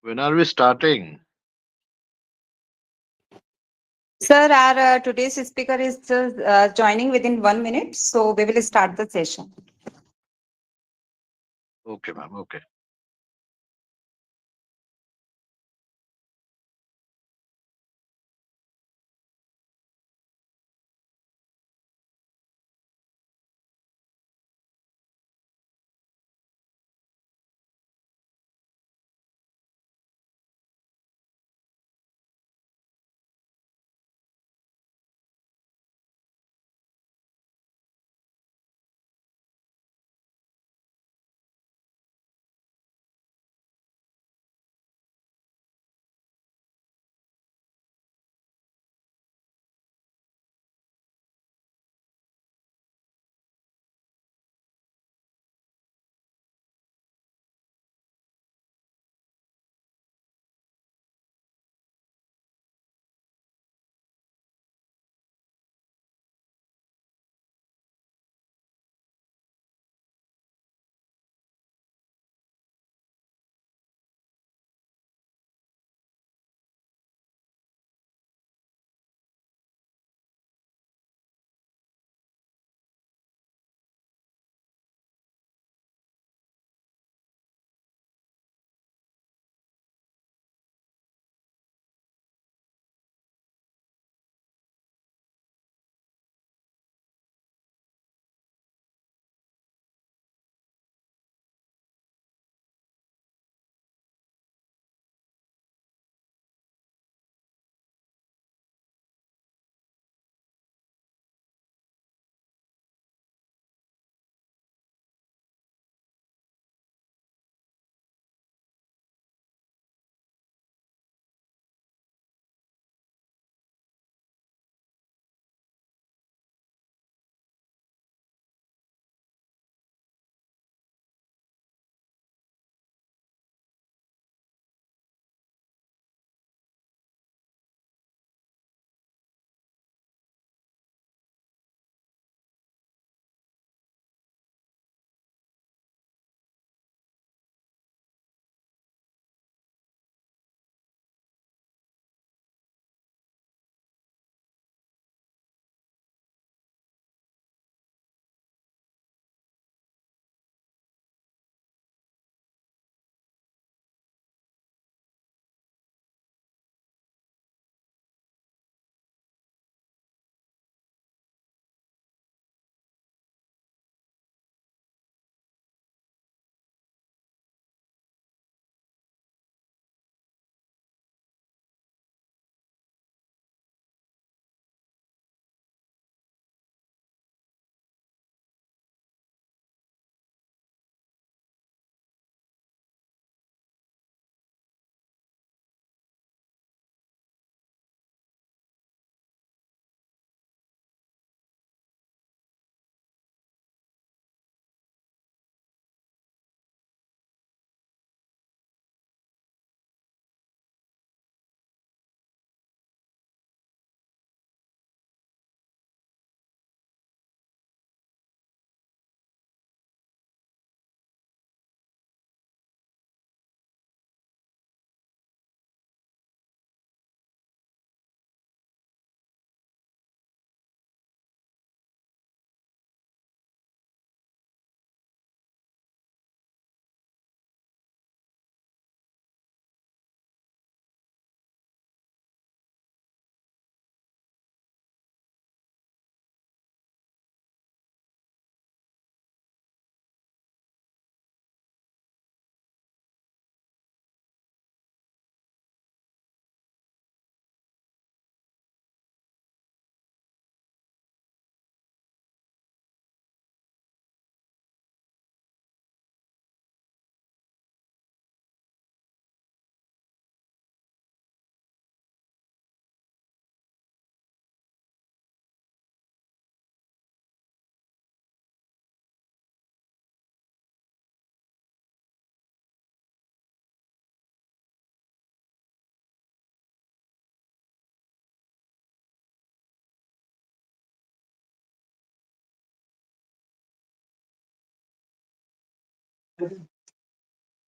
When are we starting? Sir, our today's speaker is joining within 1 minute, so we will start the session. Okay, ma'am. Okay.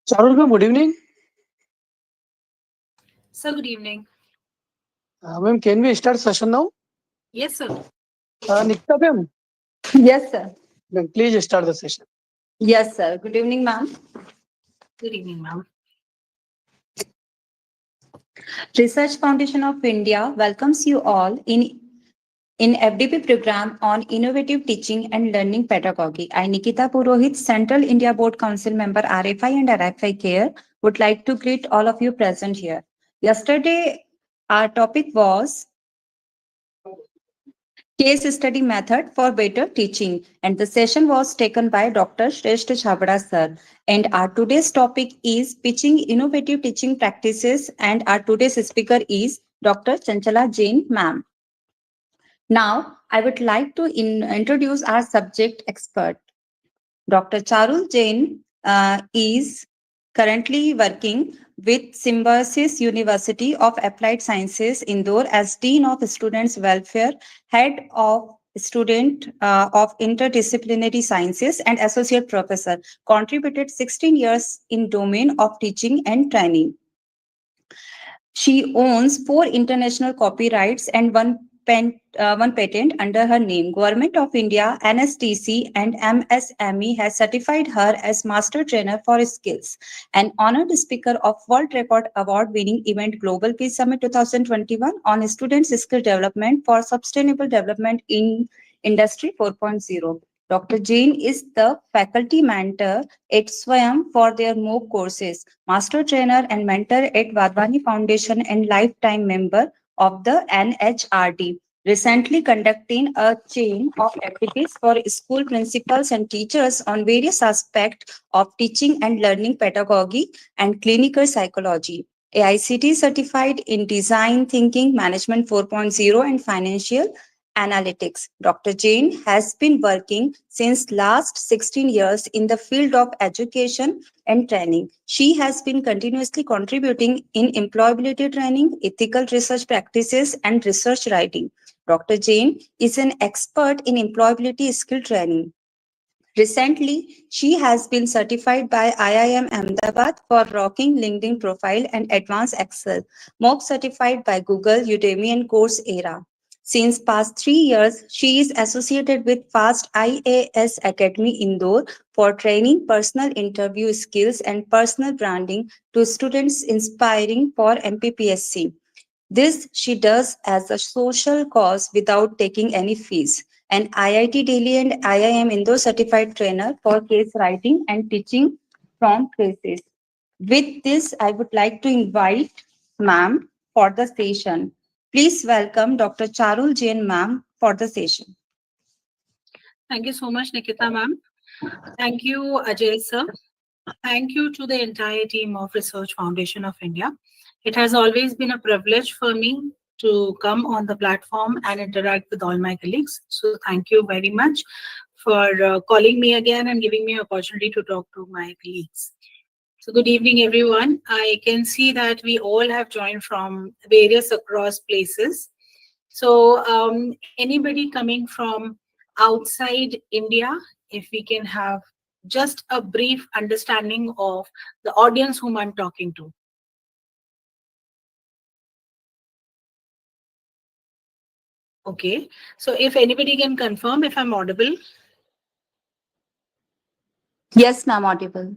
Charul, good evening. Sir, good evening. Ma'am, can we start session now? Yes, sir. Nikita ma'am, Yes, sir. ma'am, please start the session. Yes, sir. Good evening, ma'am. Good evening, ma'am. Research Foundation of India welcomes you all in FDP program on innovative teaching and learning pedagogy. I, Nikita Purohit, Central India Board Council member RFI and RFI-CARE, would like to greet all of you present here. Yesterday, our topic was case study method for better teaching, and the session was taken by Dr. Shrestha Chabra sir. And our today's topic is pitching innovative teaching practices, and our today's speaker is Dr. Chanchala Jain ma'am. Now, I would like to introduce our subject expert. Dr. Charul Jain is currently working with Symbiosis University of Applied Sciences, Indore, as Dean of Students' Welfare, Head of Student of Interdisciplinary Sciences, and Associate Professor. Contributed 16 years in domain of teaching and training. She owns 4 international copyrights and one patent under her name. Government of India, NSTC, and MSME has certified her as Master Trainer for Skills. An honored speaker of World Record Award-winning event Global Peace Summit 2021 on students' skill development for sustainable development in Industry 4.0. Dr. Jain is the faculty mentor at Swayam for their MOOC courses, master trainer and mentor at Vadvani Foundation, and lifetime member of the NHRD. Recently conducting a chain of activities for school principals and teachers on various aspects of teaching and learning pedagogy and clinical psychology. AICT certified in design thinking, management 4.0, and financial analytics. Dr. Jain has been working since last 16 years in the field of education and training. She has been continuously contributing in employability training, ethical research practices, and research writing. Dr. Jain is an expert in employability skill training. Recently, she has been certified by IIM Ahmedabad for rocking LinkedIn profile and advanced Excel, MOOC certified by Google, Udemy, and Coursera. Since past 3 years, she is associated with FAST IAS Academy Indore for training personal interview skills and personal branding to students inspiring for MPPSC. This she does as a social cause without taking any fees. An IIT Delhi and IIM Indore certified trainer for case writing and teaching from cases. With this, I would like to invite ma'am for the session. Please welcome Dr. Charul Jain ma'am for the session. Thank you so much, Nikita, ma'am. Thank you, Ajay, sir. Thank you to the entire team of Research Foundation of India. It has always been a privilege for me to come on the platform and interact with all my colleagues. So thank you very much for calling me again and giving me an opportunity to talk to my colleagues. So good evening, everyone. I can see that we all have joined from various across places. So anybody coming from outside India, if we can have just a brief understanding of the audience whom I'm talking to. Okay, so if anybody can confirm if I'm audible. Yes, ma'am, audible.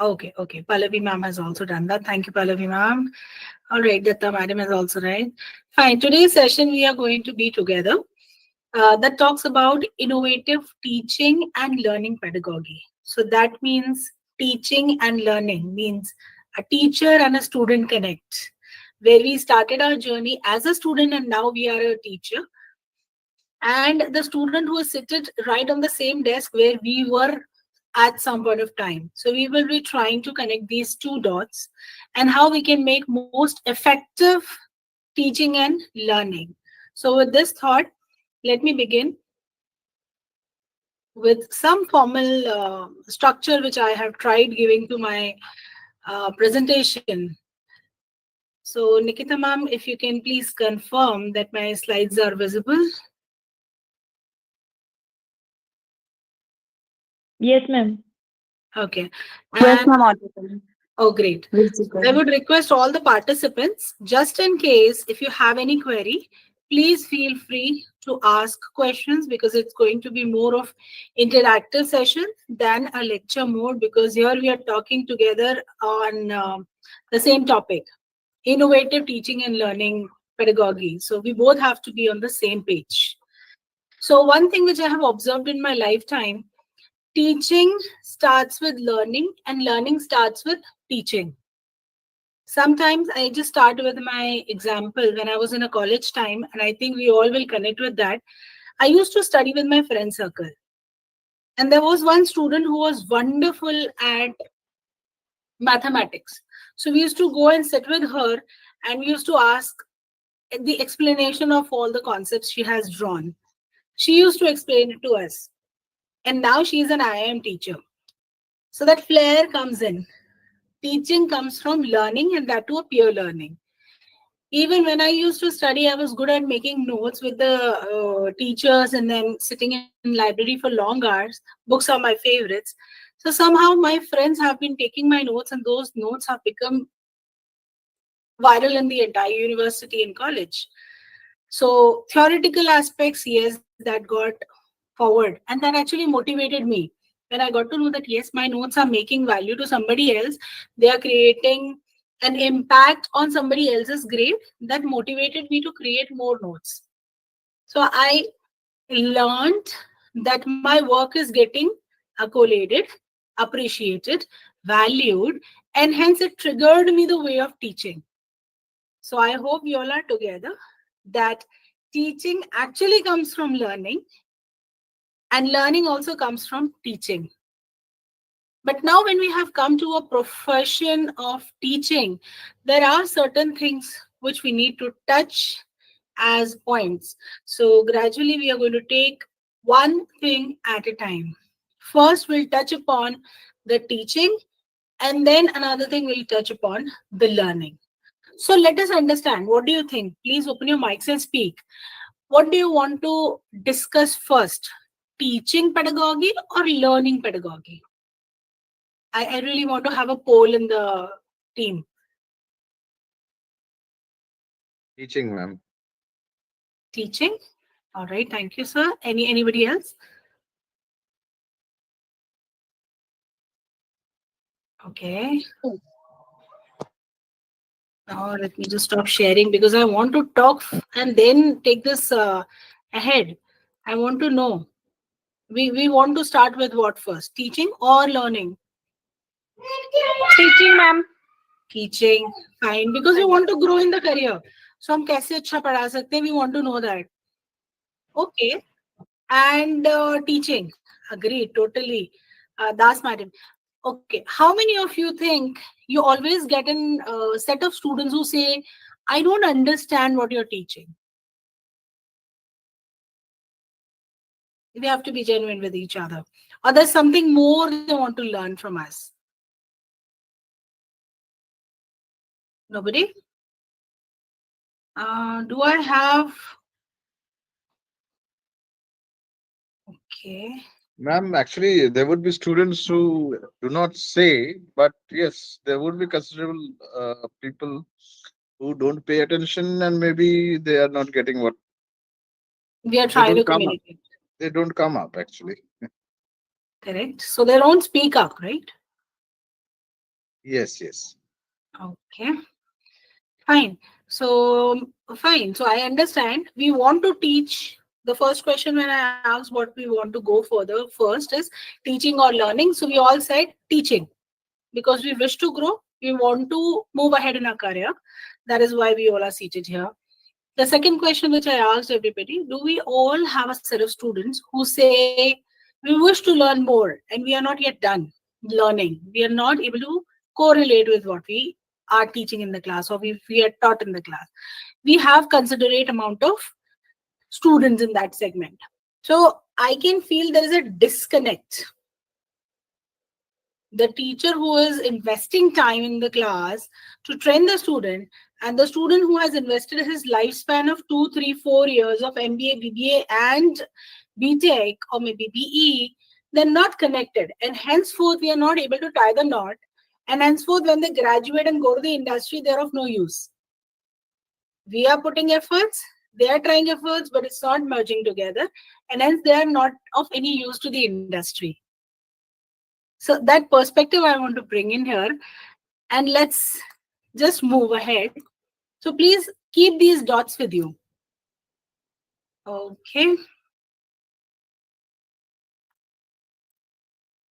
Okay. Pallavi ma'am has also done that. Thank you, Pallavi ma'am. All right, Datta madam is also right. Fine. Today's session we are going to be together. That talks about innovative teaching and learning pedagogy. So that means teaching and learning means a teacher and a student connect, where we started our journey as a student and now we are a teacher. And the student who is seated right on the same desk where we were at some point of time. So we will be trying to connect these two dots and how we can make most effective teaching and learning. So with this thought, let me begin with some formal structure which I have tried giving to my presentation. So Nikita ma'am, if you can please confirm that my slides are visible. Yes, ma'am. Okay. Yes, And ma'am, audible. Oh, great. I would request all the participants, just in case if you have any query, please feel free to ask questions, because it's going to be more of interactive session than a lecture mode, because here we are talking together on the same topic, innovative teaching and learning pedagogy. So we both have to be on the same page. So one thing which I have observed in my lifetime, teaching starts with learning and learning starts with teaching. Sometimes I just start with my example when I was in a college time, and I think we all will connect with that. I used to study with my friend circle, and there was one student who was wonderful at mathematics. So we used to go and sit with her, and we used to ask the explanation of all the concepts she has drawn. She used to explain it to us, and now she is an IIM teacher. So that flair comes in. Teaching comes from learning, and that too a peer learning. Even when I used to study, I was good at making notes with the teachers and then sitting in library for long hours. Books are my favorites. So somehow my friends have been taking my notes, and those notes have become viral in the entire university and college. So theoretical aspects, yes, that got forward, and that actually motivated me. When I got to know that yes, my notes are making value to somebody else, they are creating an impact on somebody else's grade, that motivated me to create more notes. So I learned that my work is getting accoladed, appreciated, valued, and hence it triggered me the way of teaching. So I hope you all are together that teaching actually comes from learning, and learning also comes from teaching. But now, when we have come to a profession of teaching, there are certain things which we need to touch as points. So, gradually, we are going to take one thing at a time. First, we'll touch upon the teaching, and then another thing we'll touch upon the learning. So, let us understand, what do you think? Please open your mics and speak. What do you want to discuss first? Teaching pedagogy or learning pedagogy? I really want to have a poll in the team. Teaching, ma'am. Teaching. All right. Thank you, sir. Anybody else? Okay. Now let me just stop sharing, because I want to talk and then take this ahead. I want to know. We want to start with what first? Teaching or learning? Teaching, ma'am. Teaching. Fine. Because we want to grow in the career. So हम कैसे अच्छा पढ़ा सकते हैं? We want to know that. Okay. And teaching. Agreed. Totally. Das madam. Okay. How many of you think you always get a set of students who say, I don't understand what you're teaching? We have to be genuine with each other. Or there's something more they want to learn from us. Nobody? Do I have... Okay. Ma'am, actually, there would be students who do not say, but yes, there would be considerable people who don't pay attention, and maybe they are not getting what We are they trying to don't come up. communicate. They don't come up actually. Correct. So they don't speak up, right? Yes, yes. Okay. Fine. So, fine. So I understand. We want to teach. The first question when I asked what we want to go further first is teaching or learning. So we all said teaching, because we wish to grow. We want to move ahead in our career. That is why we all are seated here. The second question which I asked everybody, do we all have a set of students who say, we wish to learn more and we are not yet done learning? We are not able to correlate with what we are teaching in the class, or we are taught in the class. We have considerate amount of students in that segment. So I can feel there is a disconnect. The teacher who is investing time in the class to train the student, and the student who has invested his lifespan of 2, 3, 4 years of MBA, BBA, and BTech, or maybe BE, they're not connected. And henceforth, we are not able to tie the knot And henceforth, when they graduate and go to the industry, they're of no use. We are putting efforts, they are trying efforts, but it's not merging together. And hence, they are not of any use to the industry. So that perspective I want to bring in here. And let's just move ahead. So please keep these dots with you. Okay.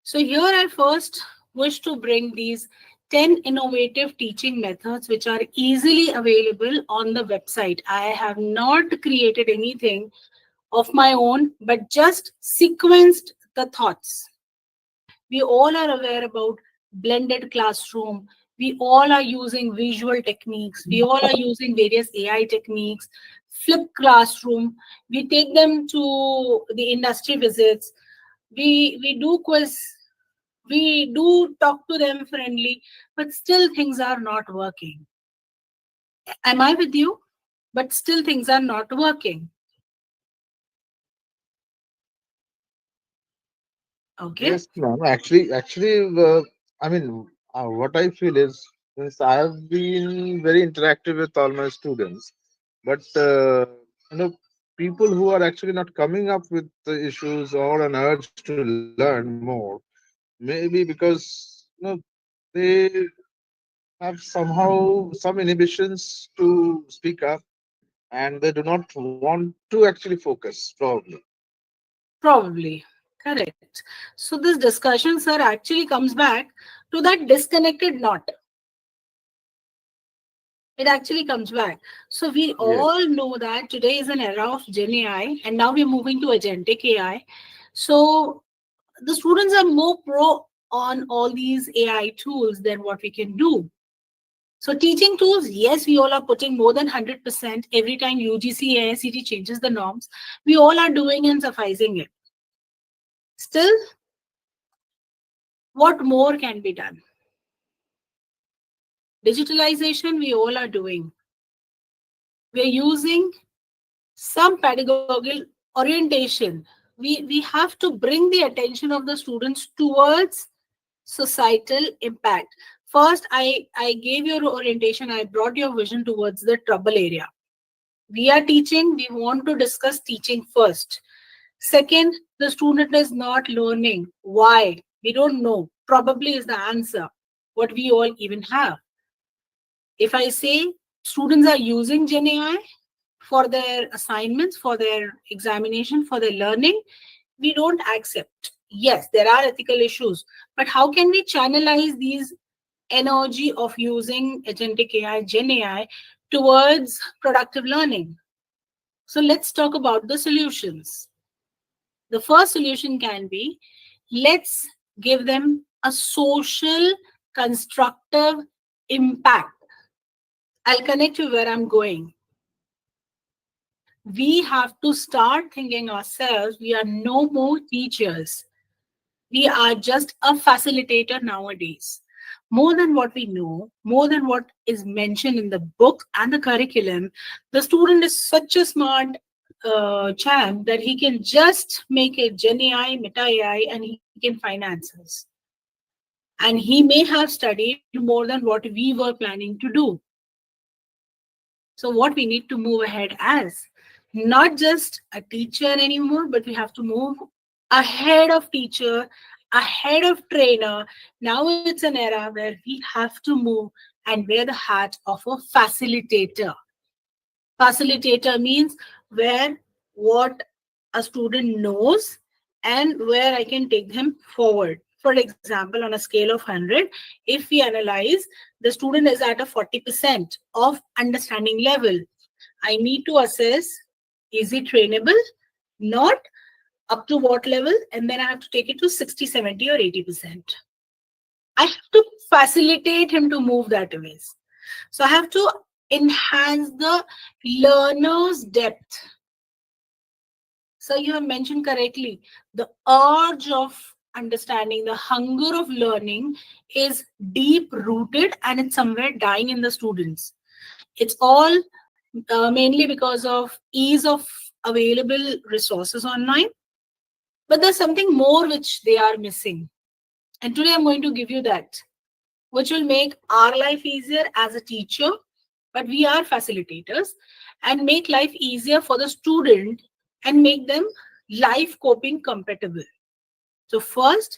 So here I first wish to bring these 10 innovative teaching methods which are easily available on the website. I have not created anything of my own, but just sequenced the thoughts. We all are aware about blended classroom. We all are using visual techniques. We all are using various AI techniques, flipped classroom. We take them to the industry visits. We do quiz. We do talk to them friendly, but still things are not working. Am I with you? But still things are not working. Okay. Yes, ma'am. I mean, what I feel is, since I have been very interactive with all my students, but you know, people who are actually not coming up with the issues or an urge to learn more, maybe because they have somehow some inhibitions to speak up, and they do not want to actually focus, probably. Probably. Correct. So this discussion, sir, actually comes back to that disconnected knot. It actually comes back. So we Yes. all know that today is an era of Gen AI, and now we're moving to agentic AI. So the students are more pro on all these AI tools than what we can do. So teaching tools, yes, we all are putting more than 100% every time UGC AICT changes the norms. We all are doing and sufficing it. Still, what more can be done? Digitalization, we all are doing. We're using some pedagogical orientation. We have to bring the attention of the students towards societal impact. First, I gave your orientation, I brought your vision towards the trouble area. We are teaching, we want to discuss teaching first. Second, the student is not learning. Why? We don't know. Probably is the answer, what we all even have. If I say students are using Gen AI for their assignments, for their examination, for their learning, we don't accept. Yes, there are ethical issues, but how can we channelize these energy of using agentic AI, Gen AI, towards productive learning? So let's talk about the solutions. The first solution can be, let's give them a social constructive impact. I'll connect you where I'm going. We have to start thinking ourselves, we are no more teachers. We are just a facilitator nowadays. More than what we know, more than what is mentioned in the book and the curriculum, the student is such a smart champ that he can just make a Gen AI, Meta AI, and he can find answers. And he may have studied more than what we were planning to do. So what we need to move ahead as, not just a teacher anymore, but we have to move ahead of teacher, ahead of trainer. Now it's an era where we have to move and wear the hat of a facilitator. Facilitator means where what a student knows and where I can take him forward. For example, on a scale of 100, if we analyze, the student is at a 40% of understanding level. I need to assess, is he trainable? Not up to what level? And then I have to take it to 60, 70 or 80%. I have to facilitate him to move that ways. So I have to enhance the learner's depth. So you have mentioned correctly, the urge of understanding, the hunger of learning is deep rooted and it's somewhere dying in the students. It's all mainly because of ease of available resources online. But there's something more which they are missing. And today I'm going to give you that. which will make our life easier as a teacher, but we are facilitators, and make life easier for the student and make them life coping compatible. So first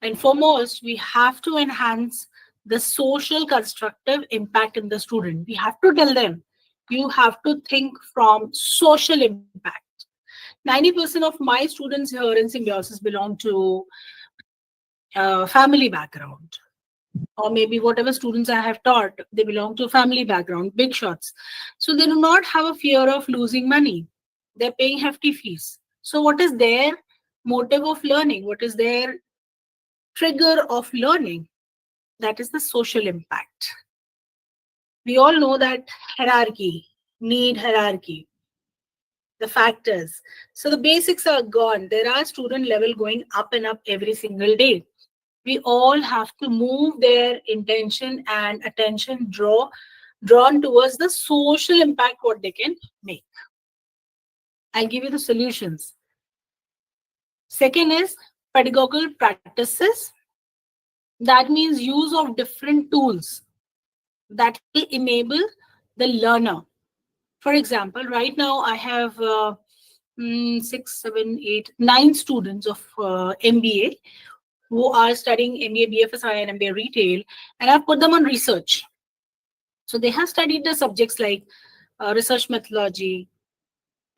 and foremost, we have to enhance the social constructive impact in the student. We have to tell them, you have to think from social impact. 90% of my students here in Symbiosis belong to family background, or maybe whatever students I have taught, they belong to family background, big shots. So they do not have a fear of losing money. They're paying hefty fees. So what is their motive of learning? What is their trigger of learning? That is the social impact. We all know that hierarchy, need hierarchy, the factors. So the basics are gone. There are student level going up and up every single day. We all have to move their intention and attention drawn towards the social impact what they can make. I'll give you the solutions. Second is pedagogical practices. That means use of different tools that will enable the learner. For example, right now I have 6, 7, 8, 9 students of MBA who are studying MBA BFSI and MBA retail, and I've put them on research. So they have studied the subjects like research methodology,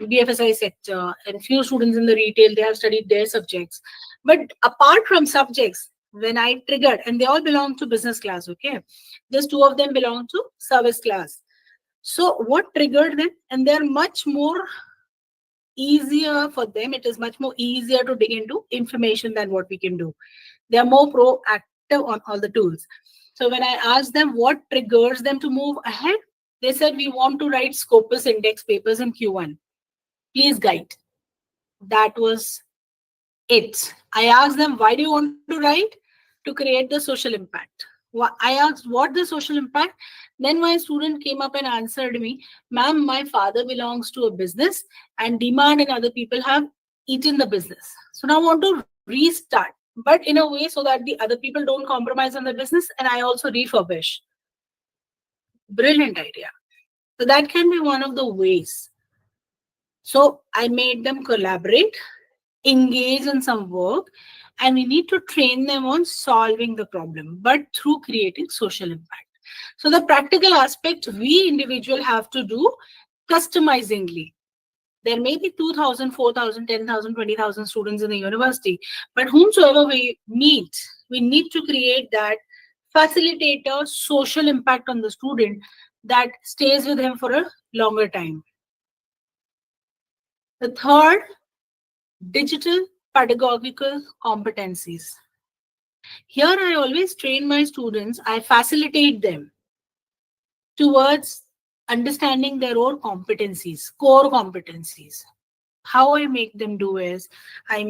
BFSI sector, and few students in the retail, they have studied their subjects. But apart from subjects, when I triggered, and they all belong to business class, okay? Just 2 of them belong to service class. So what triggered them? And they're much more easier for them. It is much more easier to dig into information than what we can do. They are more proactive on all the tools. So when I asked them what triggers them to move ahead, they said, we want to write Scopus index papers in Q1. Please guide. That was it. I asked them, why do you want to write? To create the social impact. I asked, what the social impact? Then my student came up and answered me, ma'am, my father belongs to a business and demand and other people have eaten the business. So now I want to restart, but in a way so that the other people don't compromise on the business and I also refurbish. Brilliant idea. So that can be one of the ways. So I made them collaborate, engage in some work, and we need to train them on solving the problem, but through creating social impact. So the practical aspect we individual have to do customizingly. There may be 2,000, 4,000, 10,000, 20,000 students in the university, but whomsoever we meet, we need to create that facilitator social impact on the student that stays with him for a longer time. The third, digital pedagogical competencies. Here I always train my students, I facilitate them towards understanding their own competencies, core competencies. How I make them do is, I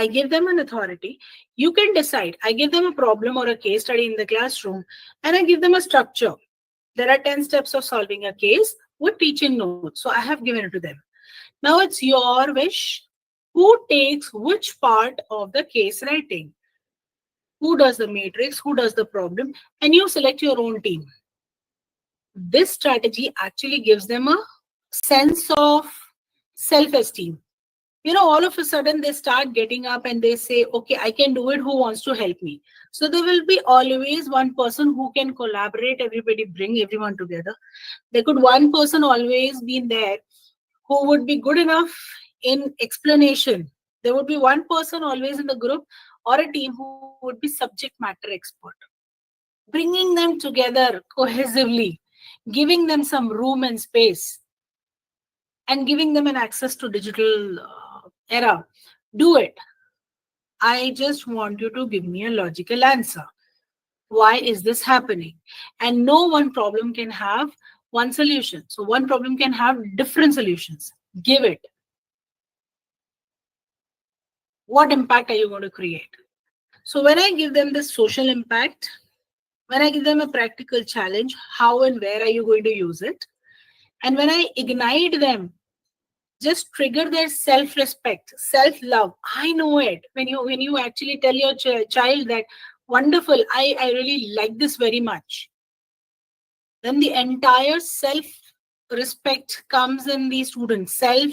give them an authority. You can decide. I give them a problem or a case study in the classroom, and I give them a structure. There are 10 steps of solving a case with teaching notes. So I have given it to them. Now it's your wish. Who takes which part of the case writing? Who does the matrix? Who does the problem? And you select your own team. This strategy actually gives them a sense of self-esteem. All of a sudden they start getting up and they say, okay, I can do it. Who wants to help me? So there will be always one person who can collaborate, everybody, bring everyone together. There could one person always be there who would be good enough in explanation. There would be one person always in the group or a team who would be subject matter expert. Bringing them together cohesively, giving them some room and space, and giving them an access to digital era. Do it. I just want you to give me a logical answer. Why is this happening? And no one problem can have one solution. So one problem can have different solutions. Give it. What impact are you going to create? So when I give them this social impact, when I give them a practical challenge, how and where are you going to use it? And when I ignite them, just trigger their self-respect, self-love. I know it. When you actually tell your child that Wonderful. I really like this very much. Then the entire self respect comes in the student, self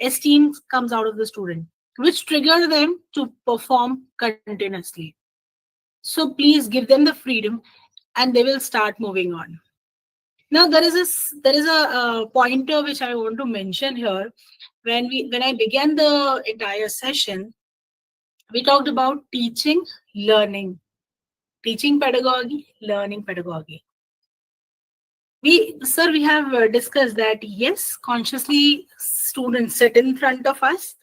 esteem comes out of the student, which trigger them to perform continuously. So please give them the freedom and they will start moving on. Now there is a pointer which I want to mention here. When I began the entire session, we talked about learning, teaching pedagogy, learning pedagogy. We have discussed that yes, consciously students sit in front of us,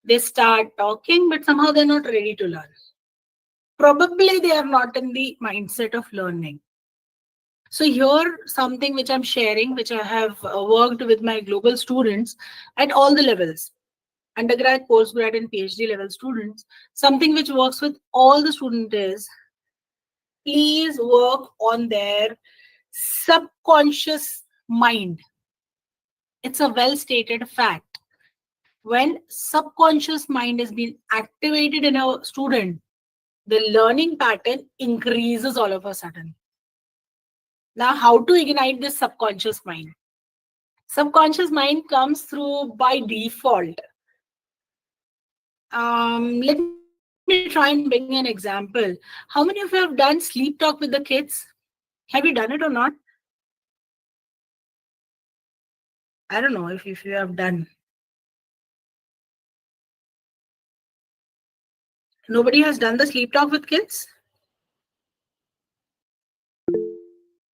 they start talking, but somehow they're not ready to learn. Probably they are not in the mindset of learning. So here, something which I'm sharing, which I have worked with my global students at all the levels, undergrad, postgrad, and PhD level students, something which works with all the students is please work on their subconscious mind. It's a well stated fact. When subconscious mind is being activated in a student, the learning pattern increases all of a sudden. Now, how to ignite this subconscious mind? Subconscious mind comes through by default. Let me try and bring an example. How many of you have done sleep talk with the kids? Have you done it or not? I don't know if you have done. Nobody has done the sleep talk with kids?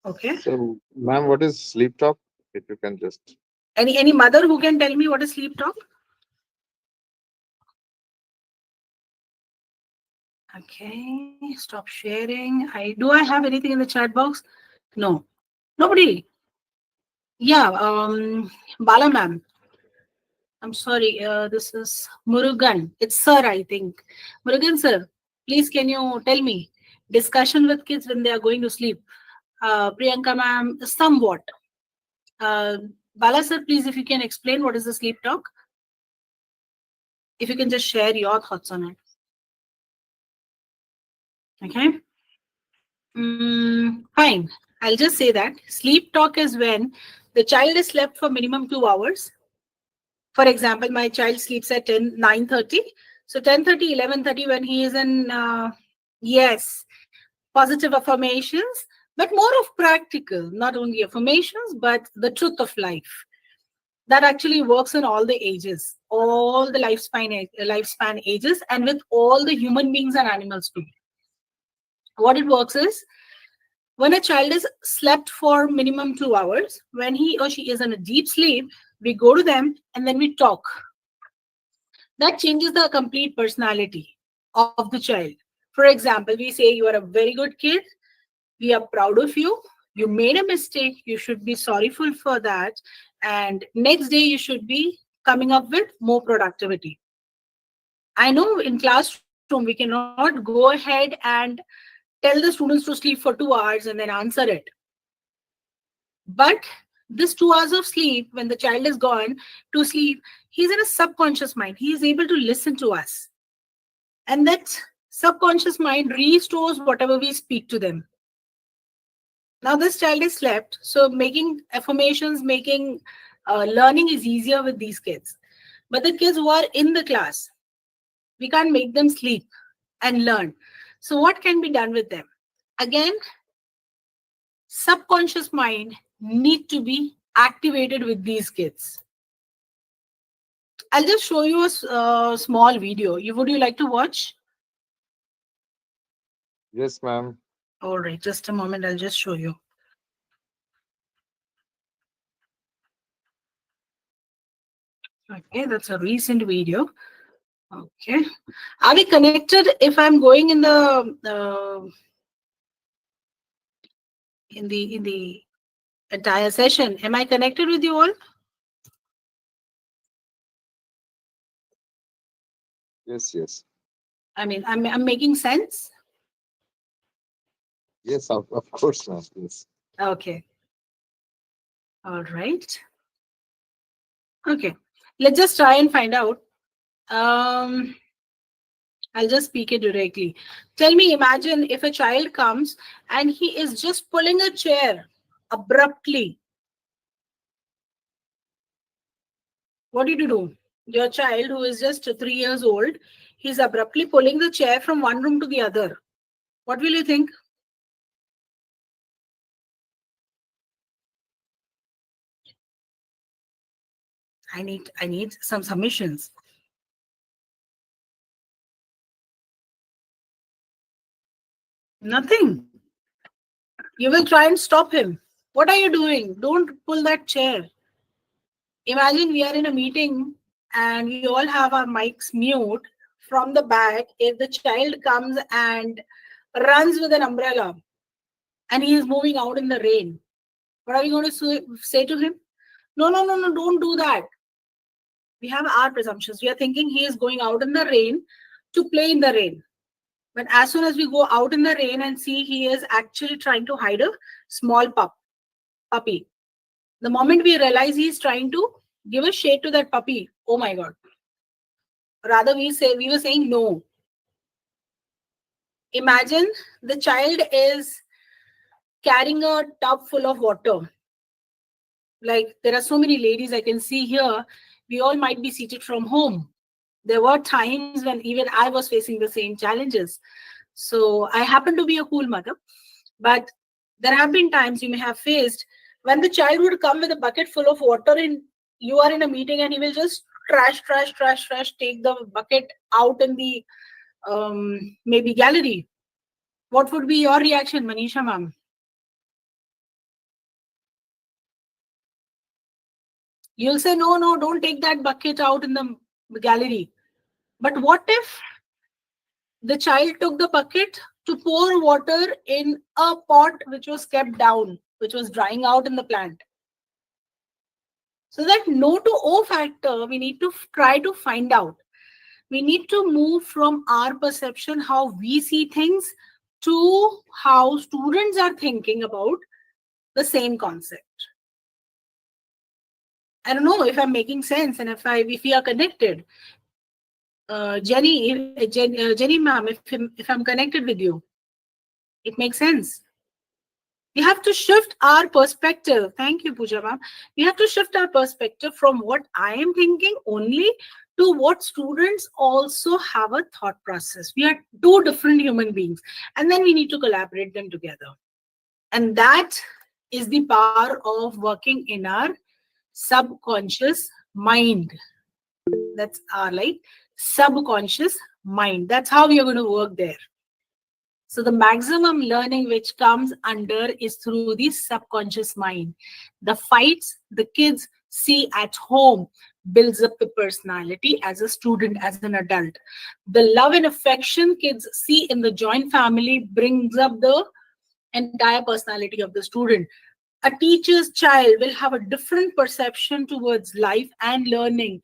Okay. So, ma'am, what is sleep talk? If you can just. Any mother who can tell me what is sleep talk? Okay, stop sharing. I have anything in the chat box? No. Nobody. Yeah, Bala ma'am. I'm sorry, this is Murugan. It's sir, I think. Murugan sir, please can you tell me discussion with kids when they are going to sleep? Priyanka ma'am, somewhat. Uh, Bala sir, please, if you can explain what is the sleep talk. If you can just share your thoughts on it. Okay. Fine. I'll just say that sleep talk is when the child is slept for minimum 2 hours. For example, my child sleeps at 9:30. So 10:30, 11:30 when he is in, yes, positive affirmations, but more of practical, not only affirmations, but the truth of life. That actually works in all the ages, all the lifespan ages, and with all the human beings and animals too. What it works is, when a child is slept for minimum 2 hours, when he or she is in a deep sleep, we go to them and then we talk. That changes the complete personality of the child. For example, we say, you are a very good kid. We are proud of you. You made a mistake. You should be sorrowful for that. And next day, you should be coming up with more productivity. I know in classroom, we cannot go ahead and tell the students to sleep for 2 hours and then answer it. But this 2 hours of sleep, when the child is gone to sleep, he's in a subconscious mind. He is able to listen to us. And that subconscious mind restores whatever we speak to them. Now this child is slept, so making affirmations, making learning is easier with these kids. But the kids who are in the class, we can't make them sleep and learn. So what can be done with them? Again, subconscious mind need to be activated with these kids. I'll just show you a small video. Would you like to watch? Yes, ma'am. All right, just a moment. I'll just show you. Okay, that's a recent video. Okay, are we connected? If I'm going in the entire session, am I connected with you all? Yes, yes. I mean, I'm making sense. Yes, of course, ma'am. Yes. Okay. All right. Okay. Let's just try and find out. Um, I'll just speak it directly. Tell me, imagine if a child comes and he is just pulling a chair abruptly. What do you do? Your child who is just 3 years old, he's abruptly pulling the chair from one room to the other. What will you think? I need some submissions. Nothing. You will try and stop him. What are you doing? Don't pull that chair. Imagine we are in a meeting and we all have our mics mute. From the back, if the child comes and runs with an umbrella and he is moving out in the rain, what are we going to say to him? No, no, no, no, don't do that. We have our presumptions. We are thinking he is going out in the rain to play in the rain. But as soon as we go out in the rain and see he is actually trying to hide a small puppy, the moment we realize he's trying to give a shade to that puppy, oh my God. Rather, we were saying no. Imagine the child is carrying a tub full of water. Like there are so many ladies I can see here. We all might be seated from home. There were times when even I was facing the same challenges. So I happen to be a cool mother. But there have been times you may have faced when the child would come with a bucket full of water and you are in a meeting and he will just trash, take the bucket out in the maybe gallery. What would be your reaction, Manisha ma'am? You'll say, no, no, don't take that bucket out in the gallery. But what if the child took the bucket to pour water in a pot which was kept down, which was drying out in the plant? So that no to O factor, we need to try to find out. We need to move from our perception, how we see things, to how students are thinking about the same concept. I don't know if I'm making sense and if we are connected. Jenny ma'am, if I'm connected with you, it makes sense. We have to shift our perspective. Thank you, Pooja ma'am. We have to shift our perspective from what I am thinking only to what students also have a thought process. We are two different human beings, and then we need to collaborate them together. And that is the power of working in our subconscious mind. That's our subconscious mind. That's how we are going to work there. So the maximum learning which comes under is through the subconscious mind. The fights the kids see at home builds up the personality as a student, as an adult. The love and affection kids see in the joint family brings up the entire personality of the student. A teacher's child will have a different perception towards life and learning.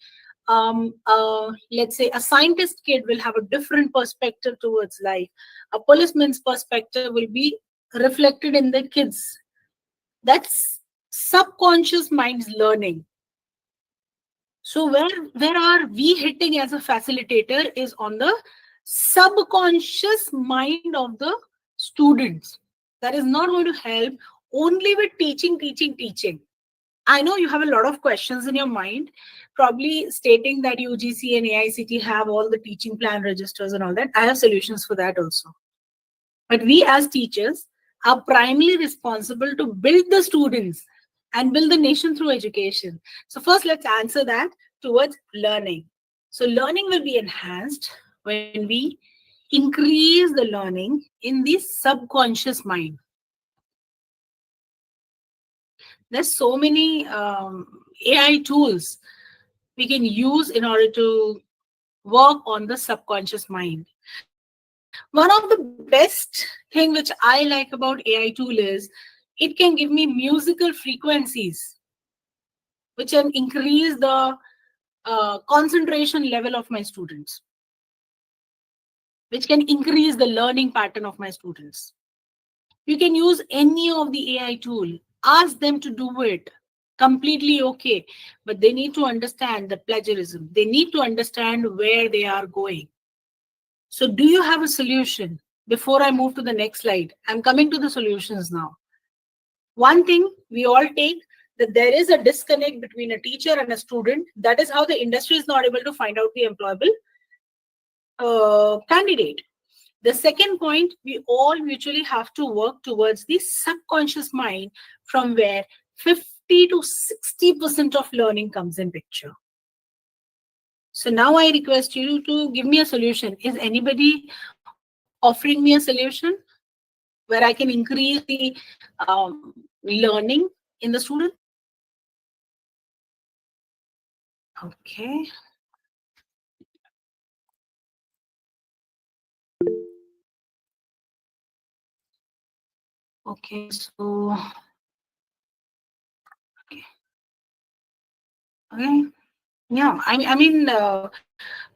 Let's say a scientist kid will have a different perspective towards life. A policeman's perspective will be reflected in the kids. That's subconscious mind's learning. So where are we hitting as a facilitator is on the subconscious mind of the students. That is not going to help only with teaching. I know you have a lot of questions in your mind, probably stating that UGC and AICT have all the teaching plan registers and all that. I have solutions for that also. But we as teachers are primarily responsible to build the students and build the nation through education. So first, let's answer that towards learning. So learning will be enhanced when we increase the learning in the subconscious mind. There's so many AI tools we can use in order to work on the subconscious mind. One of the best thing which I like about AI tool is it can give me musical frequencies, which can increase the concentration level of my students, which can increase the learning pattern of my students. You can use any of the AI tool. Ask them to do it. Completely okay. But they need to understand the plagiarism. They need to understand where they are going. So do you have a solution? Before I move to the next slide, I'm coming to the solutions now. One thing we all take, that there is a disconnect between a teacher and a student. That is how the industry is not able to find out the employable candidate. The second point, we all mutually have to work towards the subconscious mind, from where 50 to 60% of learning comes in picture. So now I request you to give me a solution. Is anybody offering me a solution where I can increase the learning in the student? Okay. Okay, so okay. Yeah, I mean,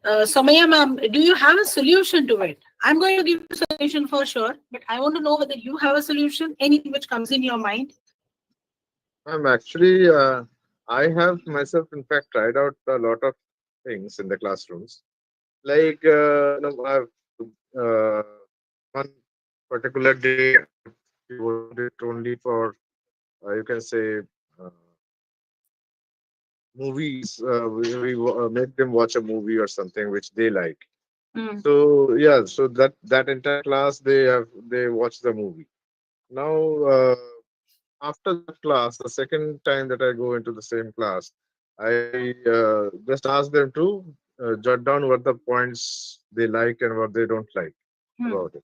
Samaya ma'am, do you have a solution to it? I'm going to give you a solution for sure, but I want to know whether you have a solution, anything which comes in your mind. I'm actually, I have myself, in fact, tried out a lot of things in the classrooms. Like, I've, one particular day, I devoted it only for, you can say, uh, movies. We make them watch a movie or something which they like. Hmm. So yeah, so that entire class they watch the movie. Now, after that class, the second time that I go into the same class, I just ask them to jot down what the points they like and what they don't like Hmm. about it.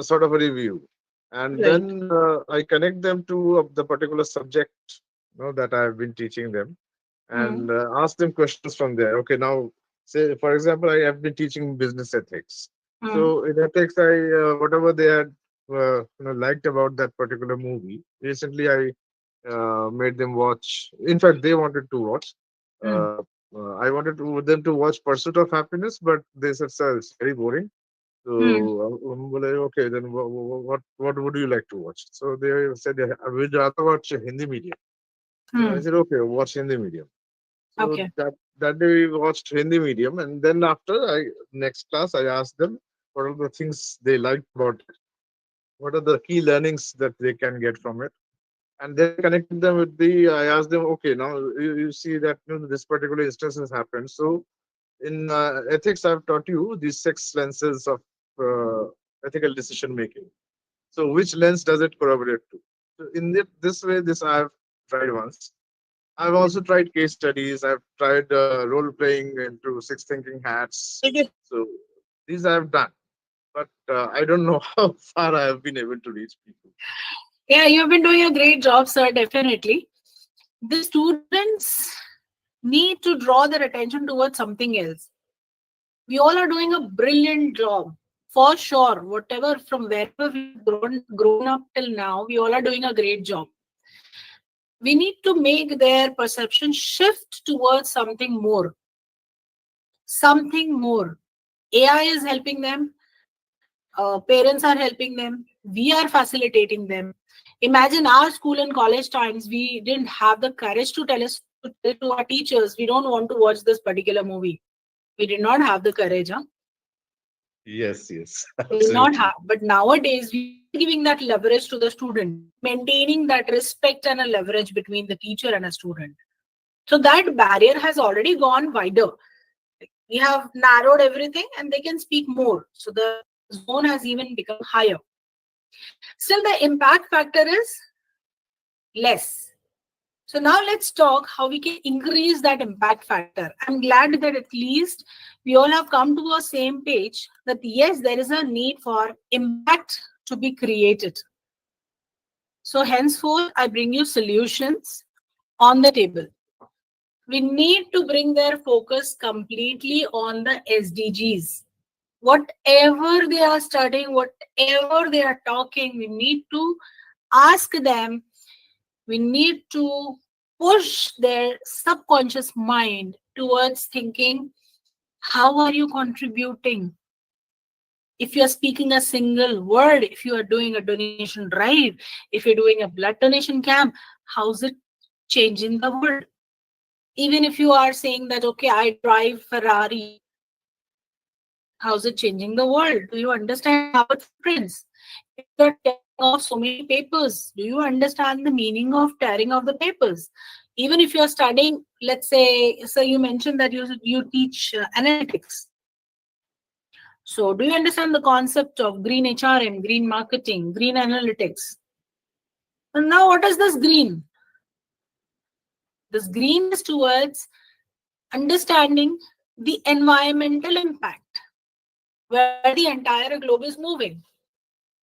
Sort of a review, and Right. then I connect them to the particular subject, that I have been teaching them, Hmm. and ask them questions from there. Okay, now say for example, I have been teaching business ethics. Hmm. So in ethics, I whatever they had liked about that particular movie. Recently, I made them watch. In fact, they wanted to watch. Hmm. I wanted them to watch Pursuit of Happiness, but they said, "Sir, it's very boring." So Hmm. बोले, okay, then what would you like to watch? So they said, "Yeah, I would rather watch Hindi medium." So I Hmm. said, okay, watch Hindi medium. So Okay. that day we watched Hindi medium, and then after next class I asked them what are the things they liked about it, what are the key learnings that they can get from it, and then I connected them with the. I asked them, okay, now you see that this particular instance has happened. So in ethics, I've taught you these six lenses of ethical decision making. So which lens does it corroborate to? So in this way, this I've tried once. I've also tried case studies. I've tried role playing into six thinking hats. So these I've done, but I don't know how far I have been able to reach people. Yeah, you've been doing a great job, sir, definitely. The students need to draw their attention towards something else. We all are doing a brilliant job. For sure, whatever from wherever we've grown up till now, we all are doing a great job. We need to make their perception shift towards something more. Something more. AI is helping them, parents are helping them, we are facilitating them. Imagine our school and college times, we didn't have the courage to tell to our teachers, we don't want to watch this particular movie. We did not have the courage, huh? Yes, yes, We did not absolutely. have. But nowadays, we are giving that leverage to the student, maintaining that respect and a leverage between the teacher and a student. So that barrier has already gone wider. We have narrowed everything and they can speak more. So the zone has even become higher. Still, the impact factor is less. So now let's talk how we can increase that impact factor. I'm glad that at least we all have come to a same page that yes, there is a need for impact to be created. So henceforth, I bring you solutions on the table. We need to bring their focus completely on the SDGs. Whatever they are studying, whatever they are talking, we need to ask them, we need to push their subconscious mind towards thinking, how are you contributing? If you are speaking a single word, if you are doing a donation drive, if you're doing a blood donation camp, how's it changing the world? Even if you are saying that, okay, I drive Ferrari, How's it changing the world? Do you understand carbon footprints? If you're tearing off so many papers, do you understand the meaning of tearing off the papers? Even if you're studying, let's say, so you mentioned that you teach analytics. So, do you understand the concept of green HRM, green marketing, green analytics? And now, what is this green? This green is towards understanding the environmental impact where the entire globe is moving.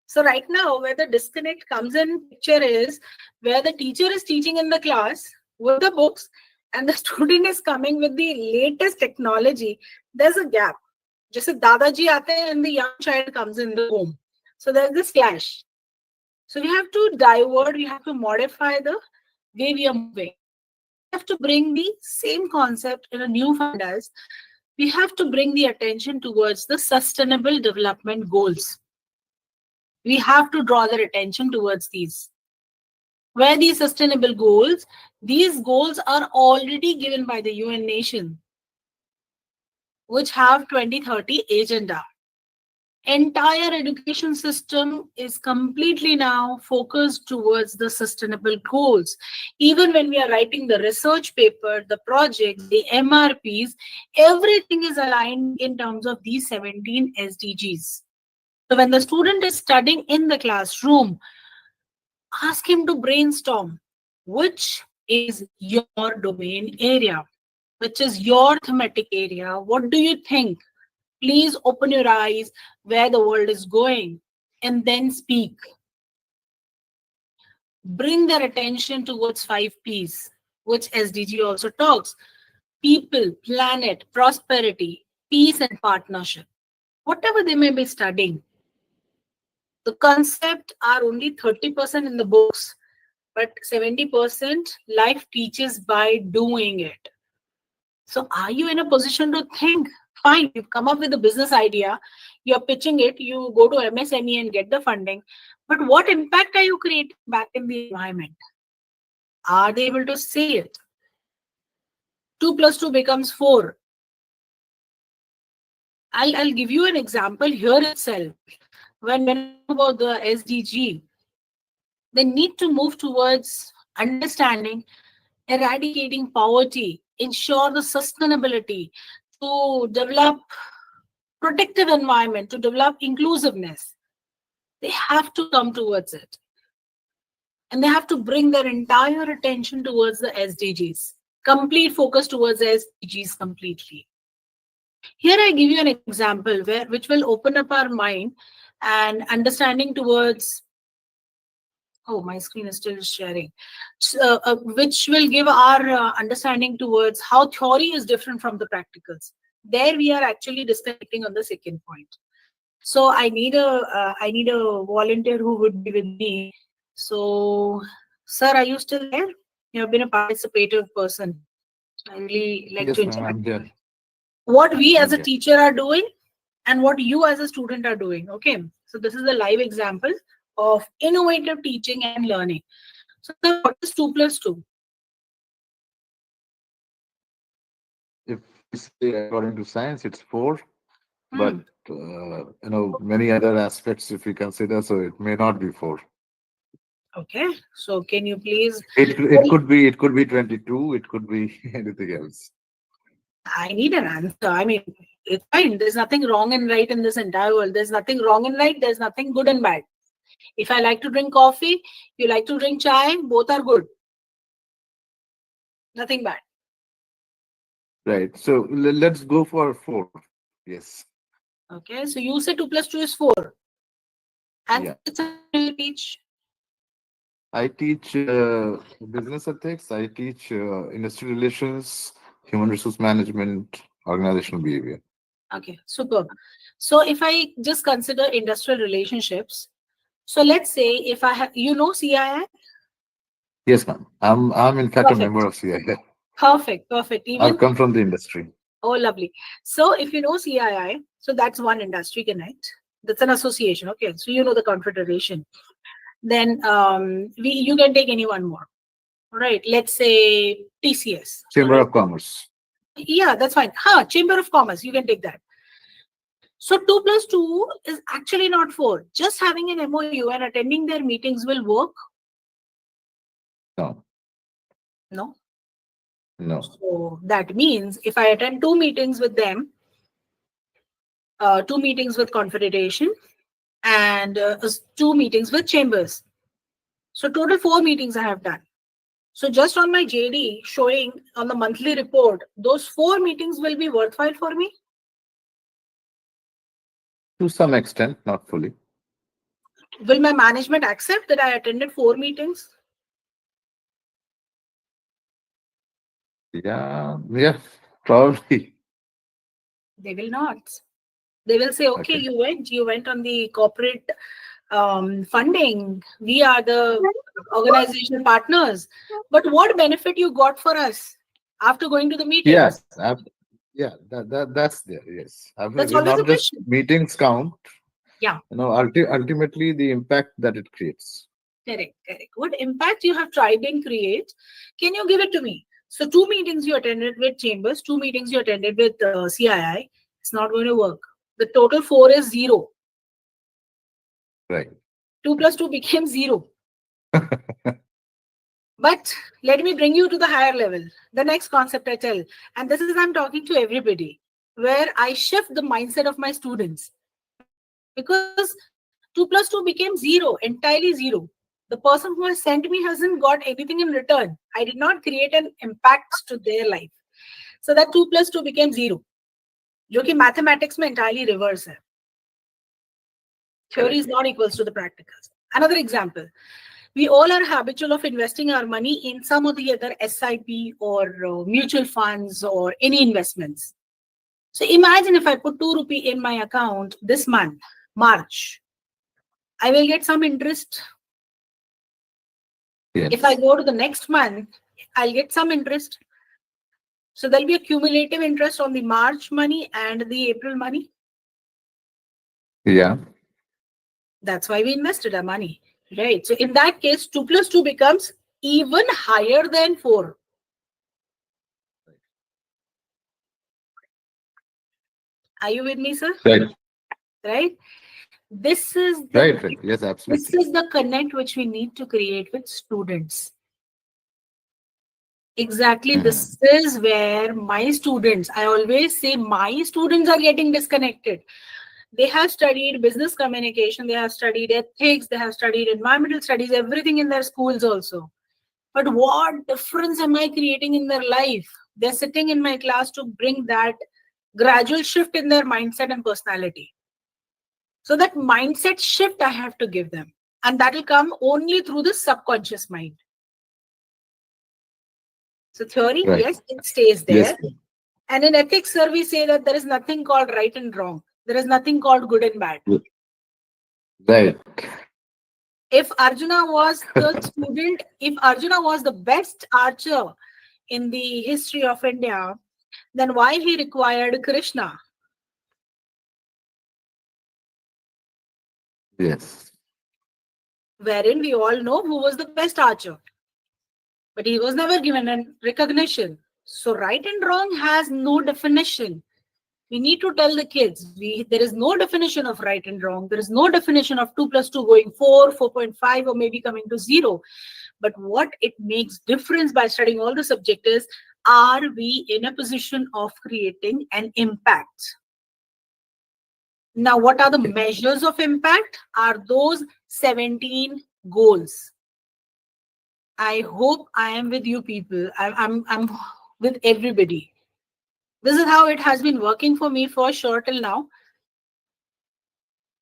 So right now, where the disconnect comes in picture is where the teacher is teaching in the class with the books and the student is coming with the latest technology. There's a gap. Just Dadaji aate hain and the young child comes in the home. So there's this clash. So we have to divert, we have to modify the way we are moving. We have to bring the same concept in a new fundas. We have to bring the attention towards the sustainable development goals. We have to draw their attention towards these. Where these sustainable goals, these goals are already given by the UN nation, which have 2030 agenda. Entire education system is completely now focused towards the sustainable goals. Even when we are writing the research paper, the projects, the MRPs, everything is aligned in terms of these 17 SDGs. So when the student is studying in the classroom, ask him to brainstorm which is your domain area, which is your thematic area. What do you think? Please open your eyes where the world is going and then speak. Bring their attention towards 5 Ps, which SDG also talks: people, planet, prosperity, peace, and partnership. Whatever they may be studying, the concept are only 30% in the books, but 70% life teaches by doing it. So are you in a position to think? Fine, you've come up with a business idea, you're pitching it, you go to MSME and get the funding, but what impact are you creating back in the environment? Are they able to say it? 2 plus 2 becomes 4. I'll give you an example here itself. When I talk about the SDG, they need to move towards understanding, eradicating poverty, ensure the sustainability, to develop protective environment, to develop inclusiveness. They have to come towards it. And they have to bring their entire attention towards the SDGs. Complete focus towards the SDGs completely. Here I give you an example which will open up our mind and understanding towards. Oh, my screen is still sharing. Which will give our understanding towards how theory is different from the practicals. There we are actually disconnecting on the second point. So I need a volunteer who would be with me. So, sir, are you still there? You have been a participative person. I really like to Yes, ma'am, interact. I'm there. What we as a Okay. teacher are doing and what you as a student are doing. Okay. So this is a live example of innovative teaching and learning. So sir, what is 2 plus 2? If we say according to science, it's 4, but many other aspects if we consider, so it may not be 4. Okay. So can you please? It could be 22. It could be anything else. I need an answer. I mean, it's fine. There's nothing wrong and right in this entire world. There's nothing wrong and right. There's nothing good and bad. If I like to drink coffee, you like to drink chai, both are good. Nothing bad. Right. So let's go for 4. Yes. Okay. So you say 2 plus 2 is 4. And Yeah. it's a teach. I teach business ethics. I teach industrial relations, human resource management, organizational behavior. Okay, superb. So if I just consider industrial relationships, so let's say if I have, CII? Yes, ma'am. I'm in fact a Perfect. member of CIA. Perfect. I've Even, come from the industry. oh, lovely. So if you know CII, so that's one industry connect. That's an association. Okay, so you know the confederation. Then you can take any one more. All right, let's say TCS. Chamber All right. of Commerce. Yeah, that's fine. Chamber of Commerce, you can take that. So 2 plus 2 is actually not 4. Just having an MOU and attending their meetings will work? No, No. no. So that means if I attend 2 meetings with them, 2 meetings with Confederation and 2 meetings with Chambers. So total 4 meetings I have done. So just on my JD showing on the monthly report, those 4 meetings will be worthwhile for me. To some extent, not fully. Will my management accept that I attended 4 meetings? Yeah, probably. They will not. They will say, okay, Okay. you went on the corporate funding. We are the organizational partners. But what benefit you got for us after going to the meetings? Yes, yeah, that's there. Yes, That's it's always a not just question. meetings count. Yeah, Ultimately the impact that it creates. correct, correct. What impact you have tried and create? Can you give it to me? So 2 meetings you attended with Chambers, 2 meetings you attended with CII. It's not going to work. The total 4 is 0. Right. 2 plus 2 became 0. But let me bring you to the higher level. The next concept I tell, and this is I'm talking to everybody, where I shift the mindset of my students. Because 2 plus 2 became 0, entirely 0. The person who has sent me hasn't got anything in return. I did not create an impact to their life. So that 2 plus 2 became 0. जो कि mathematics में entirely reverse है. Theory is not equals to the practicals. Another example. We all are habitual of investing our money in some of the other SIP or mutual funds or any investments. So imagine if I put 2 rupee in my account this month, March, I will get some interest. If I Yes. go to the next month, I'll get some interest. So there'll be a cumulative interest on the March money and the April money. Yeah. That's why we invested our money, right? So in that case, 2 plus 2 becomes even higher than 4. Are you with me, sir? Right. Right? This is Right. the Yes, this absolutely. is the connect which we need to create with students. Exactly, Mhm. this is where my students, I always say my students are getting disconnected. They have studied business communication, they have studied ethics, they have studied environmental studies, everything in their schools also. But what difference am I creating in their life? They're sitting in my class to bring that gradual shift in their mindset and personality. So that mindset shift I have to give them. And that will come only through the subconscious mind. So theory, Right. yes, it stays Yes. there. And in ethics, sir, we say that there is nothing called right and wrong. There is nothing called good and bad. Right. If Arjuna was the student, if Arjuna was the best archer in the history of India, then why he required Krishna? Yes. Wherein we all know who was the best archer. But he was never given a recognition. So right and wrong has no definition. We need to tell the kids there is no definition of right and wrong. There is no definition of 2 plus 2 going 4, 4.5, or maybe coming to 0. But what it makes difference by studying all the subject is, are we in a position of creating an impact? Now, what are the Okay. measures of impact? Are those 17 goals. I hope I am with you people. I'm with everybody. This is how it has been working for me for sure till now.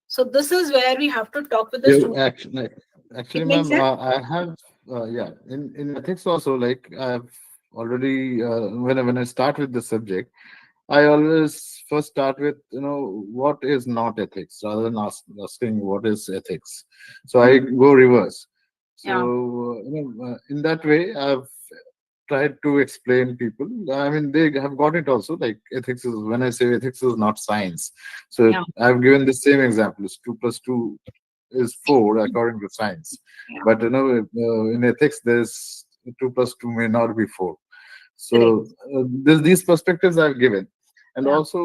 So this is where we have to talk with the You student. actually, It makes ma'am, sense? I have yeah, in ethics also, like I've already when I start with the subject, I always first start with what is not ethics rather than asking what is ethics. So I go reverse. So Yeah. in that way, I've tried to explain people. I mean, they have got it also. Like ethics is, when I say ethics is not science. So Yeah. I've given the same example. Is 2 plus 2 is 4 according to science, Yeah. but in ethics, there's 2 plus 2 may not be 4. Correct. So these perspectives I've given, And Yeah. also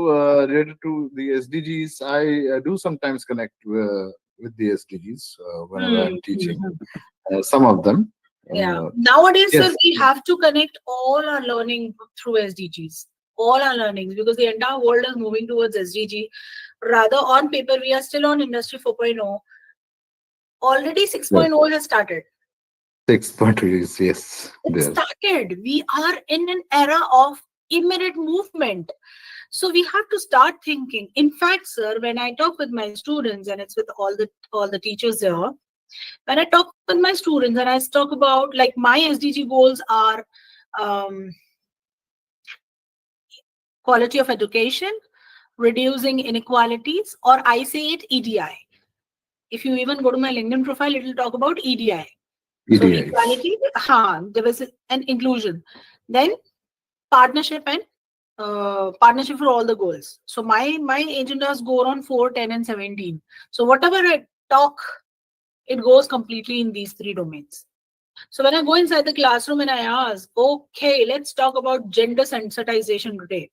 related to the SDGs, I do sometimes connect with the SDGs whenever I'm teaching Mhm. some of them. Yeah. Uh, Nowadays, sir, yes, we have to connect all our learning through SDGs. All our learnings, because the entire world is moving towards SDG. Rather, on paper, we are still on Industry 4.0. Already right. 6.0 has started. 6 pointers, yes, It there. started. We are in an era of immediate movement. So we have to start thinking. In fact, sir, when I talk with my students, and it's with all the teachers here, when I talk with my students and I talk about, like, my SDG goals are um, quality of education, reducing inequalities, or I say it EDI. If you even go to my LinkedIn profile, it will talk about EDI. So EDIs. equality, diversity and inclusion. Then partnership and partnership for all the goals. So my agendas go on 4, 10, and 17. So whatever I talk, it goes completely in these three domains. So when I go inside the classroom and I ask, okay, let's talk about gender sensitization today.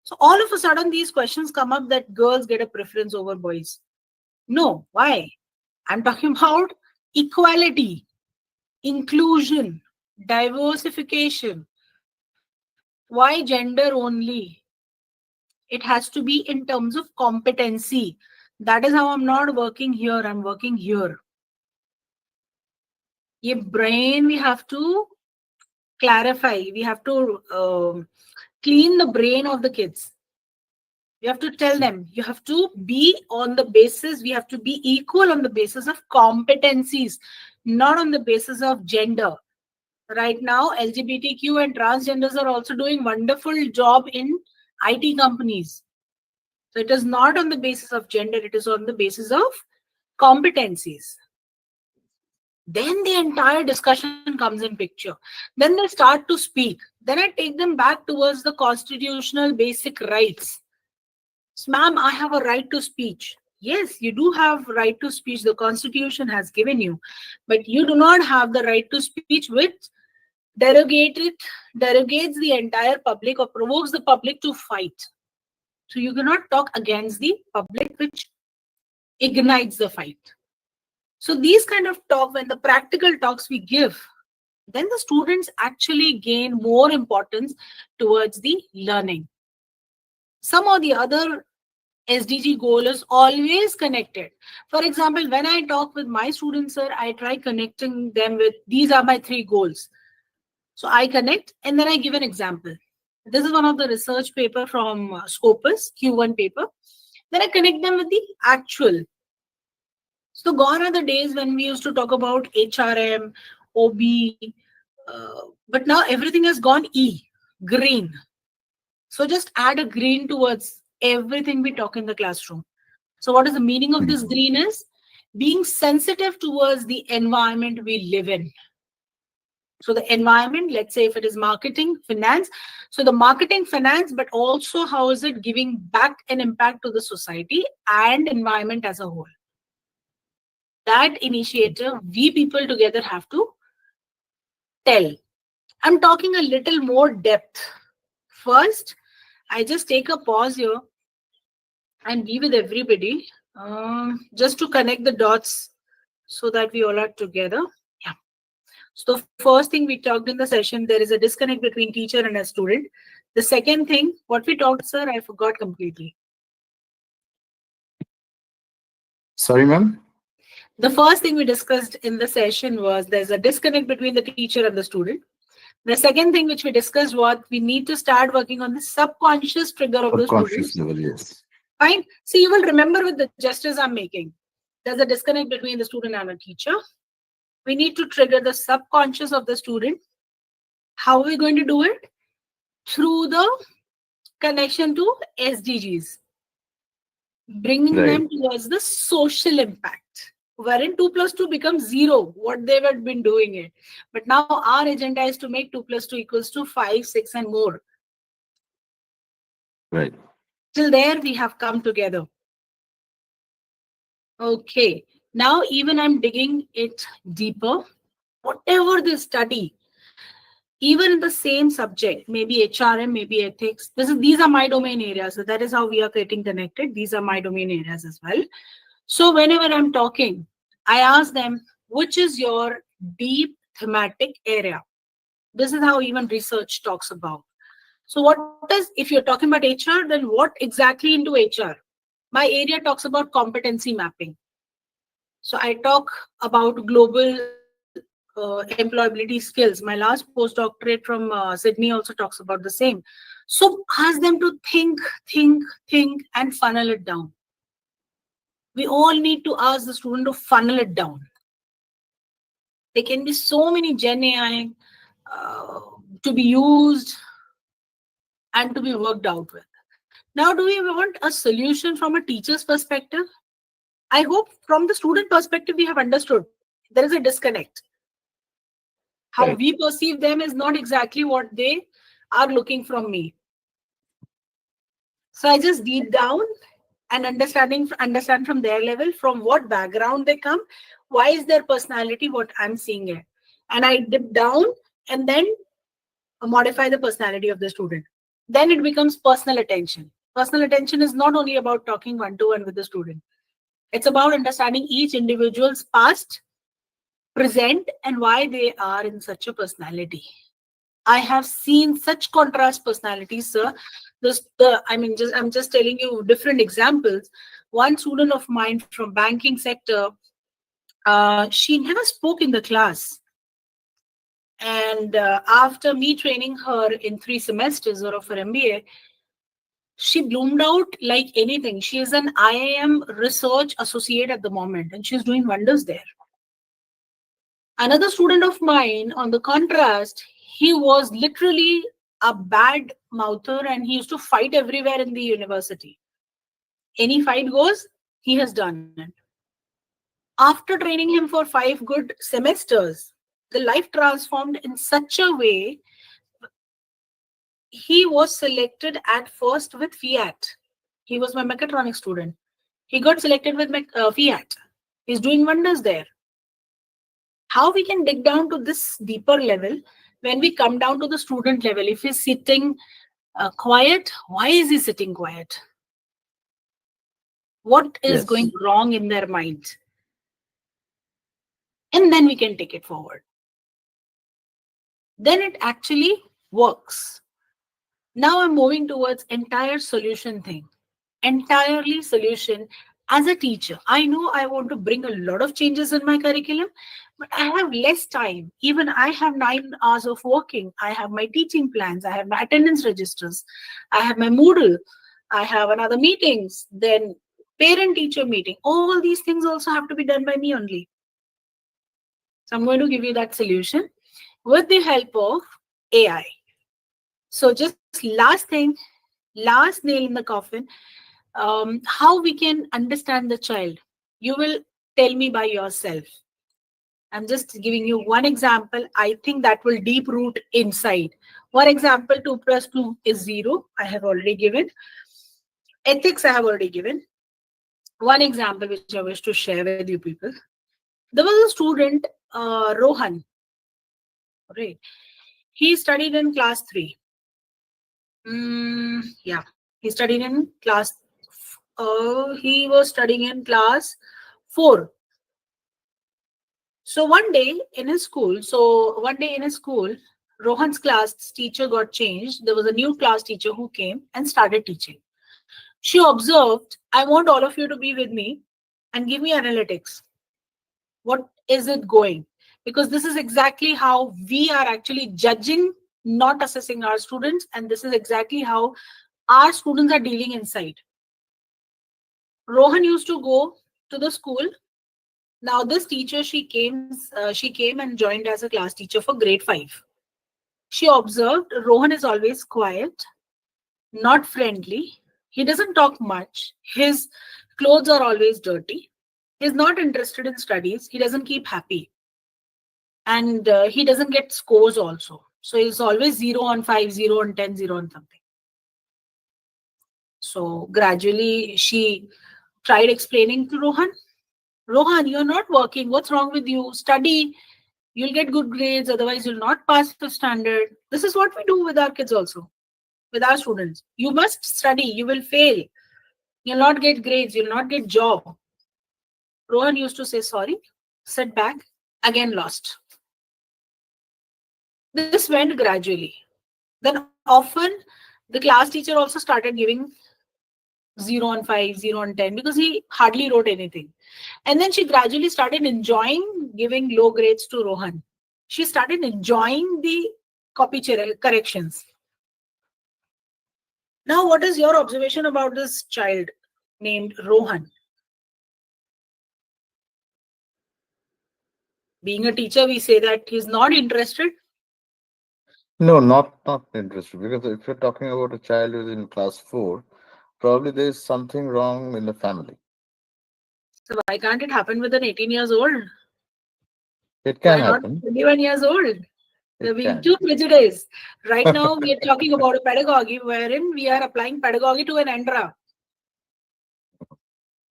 So all of a sudden these questions come up that girls get a preference over boys. No, why? I'm talking about equality, inclusion, diversification. Why gender only? It has to be in terms of competency. That is how I'm not working here, I'm working here. Your brain, we have to clarify, we have to clean the brain of the kids. You have to tell them, you have to be on the basis, we have to be equal on the basis of competencies, not on the basis of gender. Right now, LGBTQ and transgenders are also doing wonderful job in IT companies. So it is not on the basis of gender, it is on the basis of competencies. Then the entire discussion comes in picture. Then they start to speak. Then I take them back towards the constitutional basic rights. So, ma'am, I have a right to speech. Yes, you do have right to speech. The constitution has given you, but you do not have the right to speech which derogated derogates the entire public or provokes the public to fight. So you cannot talk against the public, which ignites the fight. So these kind of talk, when the practical talks we give, then the students actually gain more importance towards the learning. Some or the other SDG goal is always connected. For example, when I talk with my students, sir, I try connecting them with these are my three goals. So I connect and then I give an example. This is one of the research paper from Scopus, Q1 paper. Then I connect them with the actual. So gone are the days when we used to talk about HRM, OB, but now everything has gone E, green. So just add a green towards everything we talk in the classroom. So what is the meaning of this green is? Being sensitive towards the environment we live in. So the environment, let's say if it is marketing, finance. So the marketing, finance, but also how is it giving back an impact to the society and environment as a whole. That initiative, we people together have to tell. I'm talking a little more depth. First, I just take a pause here and be with everybody just to connect the dots so that we all are together. Yeah. So the first thing we talked in the session, there is a disconnect between teacher and a student. The second thing, what we talked, sir, I forgot completely. Sorry, ma'am. The first thing we discussed in the session was there's a disconnect between the teacher and the student. The second thing which we discussed was we need to start working on the subconscious trigger of the Subconscious students. level, yes. Fine. See, you will remember with the gestures I'm making, there's a disconnect between the student and a teacher. We need to trigger the subconscious of the student. How are we going to do it? Through the connection to SDGs, bringing Right. them towards the social impact, wherein 2 plus 2 becomes 0, what they had been doing it. But now our agenda is to make 2 plus 2 equals to 5, 6, and more. Right. Till there, we have come together. Okay. Now, even I'm digging it deeper. Whatever they study, even in the same subject, maybe HRM, maybe ethics. These are my domain areas. So that is how we are getting connected. These are my domain areas as well. So whenever I'm talking, I ask them, which is your deep thematic area? This is how even research talks about. So what is, if you're talking about HR, then what exactly into HR? My area talks about competency mapping. So I talk about global employability skills. My last postdoctorate from Sydney also talks about the same. So ask them to think, and funnel it down. We all need to ask the student to funnel it down. There can be so many Gen AI to be used and to be worked out with. Now, do we want a solution from a teacher's perspective? I hope from the student perspective, we have understood there is a disconnect. How Right. we perceive them is not exactly what they are looking from me. So I just deep down and understand from their level, from what background they come, why is their personality what I'm seeing it. And I dip down and then modify the personality of the student. Then it becomes personal attention. Personal attention is not only about talking one-to-one with the student. It's about understanding each individual's past, present, and why they are in such a personality. I have seen such contrast personalities, sir. I'm just telling you different examples. One student of mine from banking sector, she never spoke in the class. And after me training her in 3 semesters of her MBA, she bloomed out like anything. She is an IIM research associate at the moment, and she's doing wonders there. Another student of mine, on the contrast, he was literally a bad mouther and he used to fight everywhere in the university. Any fight goes, he has done it. After training him for 5 good semesters, the life transformed in such a way. He was selected at first with Fiat. He was my mechatronics student. He got selected with Fiat. He's doing wonders there. How we can dig down to this deeper level when we come down to the student level? If he's sitting quiet, why is he sitting quiet? What is Yes. going wrong in their mind? And then we can take it forward. Then it actually works. Now I'm moving towards entire solution thing. Entirely solution. As a teacher, I know I want to bring a lot of changes in my curriculum, but I have less time. Even I have 9 hours of working. I have my teaching plans. I have my attendance registers. I have my Moodle. I have another meetings. Then parent-teacher meeting. All these things also have to be done by me only. So I'm going to give you that solution with the help of AI. So just last thing, last nail in the coffin, how we can understand the child. You will tell me by yourself. I'm just giving you one example. I think that will deep root inside. One example, 2 plus 2 is 0. I have already given. Ethics, I have already given. One example which I wish to share with you people. There was a student, Rohan. Right. He studied in class 3. Yeah, he studied in class. He was studying in class 4. So one day in his school, Rohan's class teacher got changed. There was a new class teacher who came and started teaching. She observed, I want all of you to be with me and give me analytics. What is it going? Because this is exactly how we are actually judging, not assessing our students. And this is exactly how our students are dealing inside. Rohan used to go to the school. Now this teacher, she came and joined as a class teacher for grade 5. She observed Rohan is always quiet, not friendly. He doesn't talk much. His clothes are always dirty. He's not interested in studies. He doesn't keep happy. And he doesn't get scores also. So he's always 0 on 5, 0 on 10, 0 on something. So gradually she tried explaining to Rohan, Rohan, you're not working. What's wrong with you? Study. You'll get good grades, otherwise you'll not pass the standard. This is what we do with our kids also, with our students. You must study, you will fail. You'll not get grades, you'll not get job. Rohan used to say sorry, sit back, again lost. This went gradually. Then often the class teacher also started giving 0 on 5, 0 on 10 because he hardly wrote anything. And then she gradually started enjoying giving low grades to Rohan. She started enjoying the corrections. Now, what is your observation about this child named Rohan? Being a teacher, we say that he's not interested. No, not interested. Because if you're talking about a child who's in class 4, probably there's something wrong in the family. So why can't it happen with an 18 years old? It can Why not happen. 21 years old? They're It being can. too prejudiced. Right now, we are talking about a pedagogy wherein we are applying pedagogy to an ENTRA.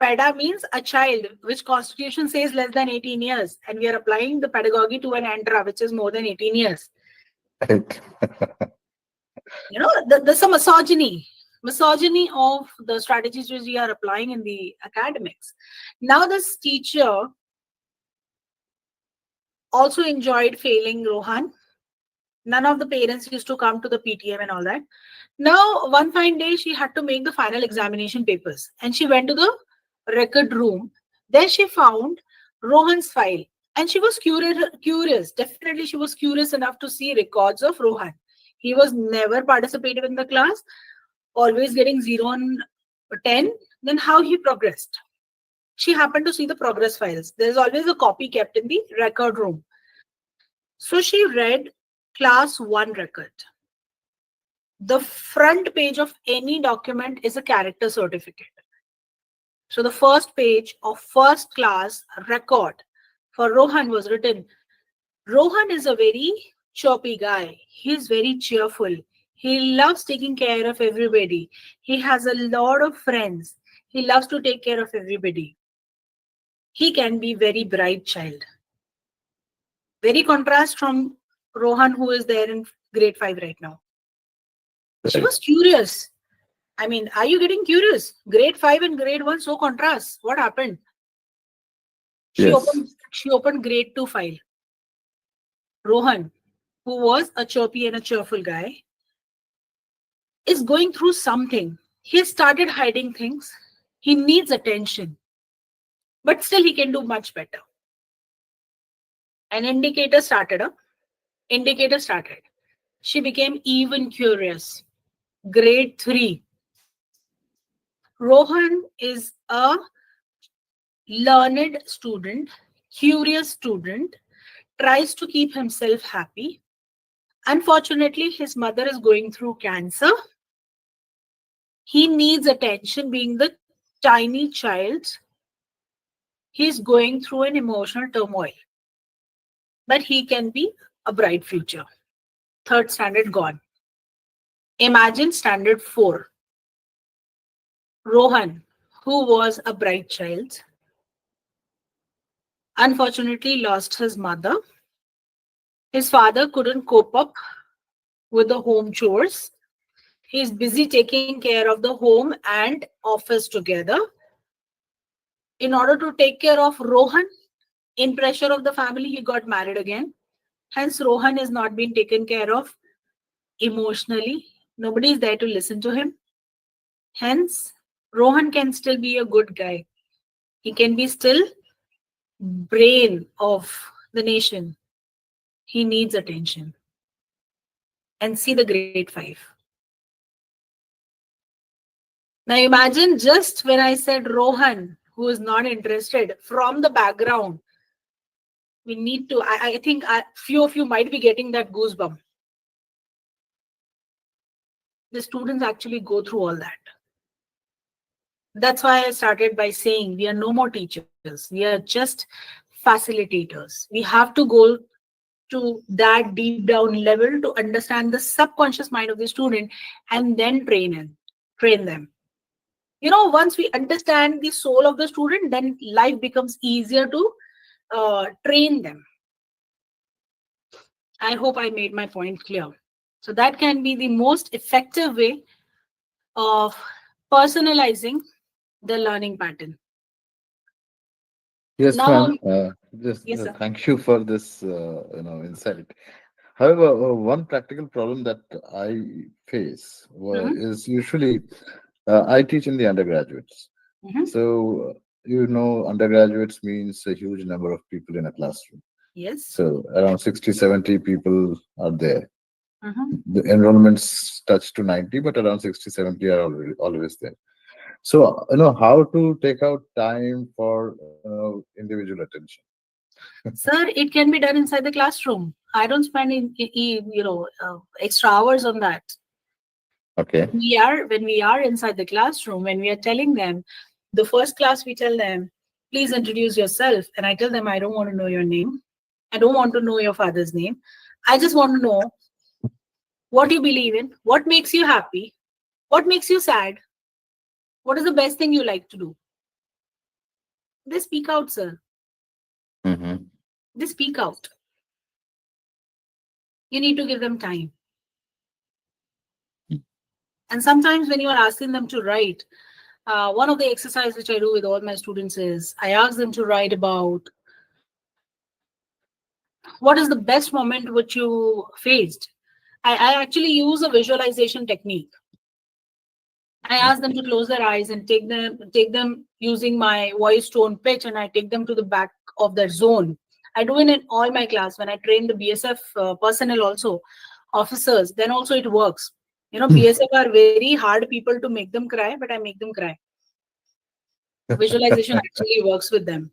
Peda means a child, which constitution says less than 18 years. And we are applying the pedagogy to an ENTRA, which is more than 18 years. Right. You know, there's a misogyny of the strategies which we are applying in the academics. Now this teacher also enjoyed failing Rohan. None of the parents used to come to the PTM and all that. Now one fine day she had to make the final examination papers and she went to the record room. There she found Rohan's file and she was curious. Definitely she was curious enough to see records of Rohan. He was never participated in the class, always getting 0 on 10. Then how he progressed. She happened to see the progress files. There's always a copy kept in the record room. So she read class 1 record. The front page of any document is a character certificate. So the first page of first class record for Rohan was written, Rohan is a very chirpy guy. He's very cheerful. He loves taking care of everybody. He has a lot of friends. He loves to take care of everybody. He can be very bright child. Very contrast from Rohan, who is there in grade 5 right now. She Right. was curious. I mean, are you getting curious? Grade 5 and grade 1 so contrast. What happened? She Yes. opened grade 2 file. Rohan, who was a chirpy and a cheerful guy, is going through something. He started hiding things. He needs attention. But still he can do much better. An indicator started. She became even curious. Grade 3. Rohan is a learned student, curious student, tries to keep himself happy. Unfortunately, his mother is going through cancer. He needs attention, being the tiny child. He's going through an emotional turmoil. But he can be a bright future. Third standard gone. Imagine standard 4. Rohan, who was a bright child, unfortunately lost his mother. His father couldn't cope up with the home chores. He's busy taking care of the home and office together. In order to take care of Rohan, in pressure of the family, he got married again. Hence, Rohan is not being taken care of emotionally. Nobody is there to listen to him. Hence, Rohan can still be a good guy. He can be still brain of the nation. He needs attention. And see the grade 5. Now imagine just when I said Rohan, who is not interested, from the background, we need to, I think few of you might be getting that goosebump. The students actually go through all that. That's why I started by saying we are no more teachers. We are just facilitators. We have to go to that deep down level to understand the subconscious mind of the student and then train them. You know, once we understand the soul of the student, then life becomes easier to train them. I hope I made my point clear. So that can be the most effective way of personalizing the learning pattern. Yes, Now, ma'am. Just yes, sir. thank you for this, insight. However, one practical problem that I face Mm-hmm. is usually I teach in the undergraduates. Mm-hmm. So, undergraduates means a huge number of people in a classroom. Yes. So, around 60, 70 people are there. Mm-hmm. The enrollments touch to 90, but around 60, 70 are always there. So, how to take out time for individual attention. Sir, it can be done inside the classroom. I don't spend extra hours on that. Okay. When we are inside the classroom, when we are telling them, the first class we tell them, please introduce yourself, and I tell them, I don't want to know your name. I don't want to know your father's name. I just want to know what you believe in, what makes you happy, what makes you sad, what is the best thing you like to do. They speak out, sir. Mm-hmm. They speak out. You need to give them time. And sometimes when you are asking them to write, one of the exercises which I do with all my students is I ask them to write about what is the best moment which you faced. I actually use a visualization technique. I ask them to close their eyes and take them using my voice tone pitch, and I take them to the back of their zone. I do it in all my class when I train the BSF personnel also, officers. Then also it works. BSF are very hard people to make them cry, but I make them cry. Visualization actually works with them.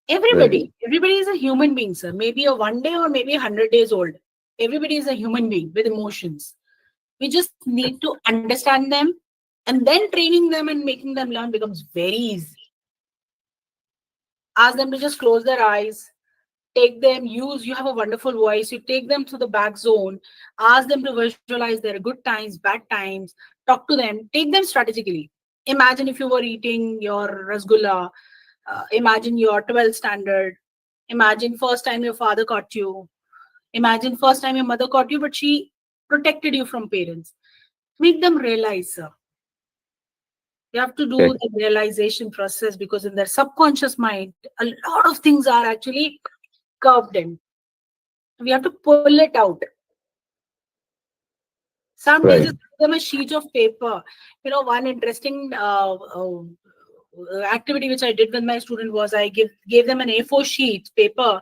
Right. Everybody is a human being, sir. Maybe a 1 day or maybe 100 days old. Everybody is a human being with emotions. We just need to understand them, and then training them and making them learn becomes very easy. Ask them to just close their eyes, take them, you have a wonderful voice, you take them to the back zone, ask them to visualize their good times, bad times, talk to them, take them strategically. Imagine if you were eating your rasgulla, imagine your 12th standard, imagine first time your father caught you, imagine first time your mother caught you, but she protected you from parents. Make them realize, sir. You have to do Okay. the realization process, because in their subconscious mind, a lot of things are actually curved in. We have to pull it out. Some days Right. just give them a sheet of paper. One interesting activity which I did with my student was I gave them an A4 sheet paper,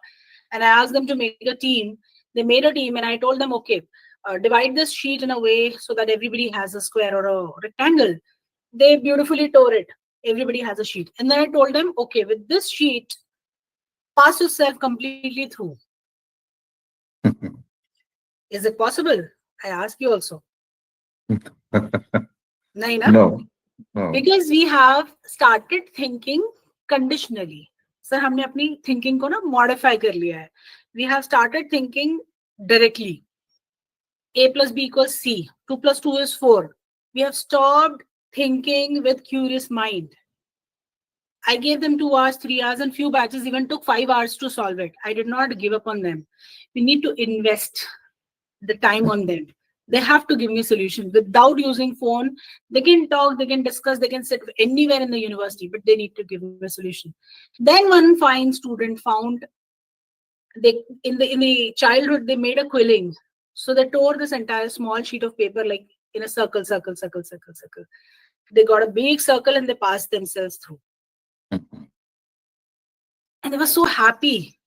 and I asked them to make a team. They made a team, and I told them, okay, divide this sheet in a way so that everybody has a square or a rectangle. They beautifully tore it. Everybody has a sheet. And then I told them, okay, with this sheet, pass yourself completely through. Is it possible? I ask you also. Nahi na? No. No. Because we have started thinking conditionally. Sir, हमने अपनी thinking को ना modify कर लिया है. We have started thinking directly. A plus B equals C. 2 plus 2 is 4. We have stopped thinking with curious mind. I gave them 2 hours, 3 hours, and few batches even took 5 hours to solve it. I did not give up on them. We need to invest the time on them. They have to give me a solution. Without using phone, they can talk, they can discuss, they can sit anywhere in the university, but they need to give me a solution. Then one fine student found they in the childhood they made a quilling. So they tore this entire small sheet of paper like in a circle, circle, circle, circle, circle. They got a big circle and they passed themselves through. And they were so happy.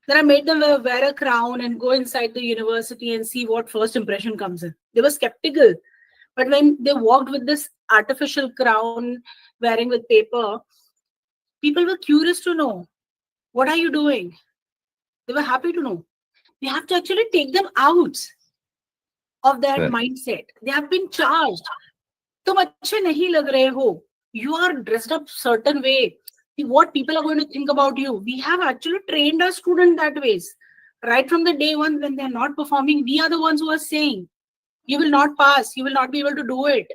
Then I made them wear a crown and go inside the university and see what first impression comes in. They were skeptical. But when they walked with this artificial crown wearing with paper, people were curious to know, what are you doing? They were happy to know. We have to actually take them out of that Right. mindset. They have been charged. तुम अच्छे नहीं लग रहे हो. You are dressed up certain way. What people are going to think about you. We have actually trained our student that ways. Right from the day one when they are not performing, we are the ones who are saying, you will not pass, you will not be able to do it.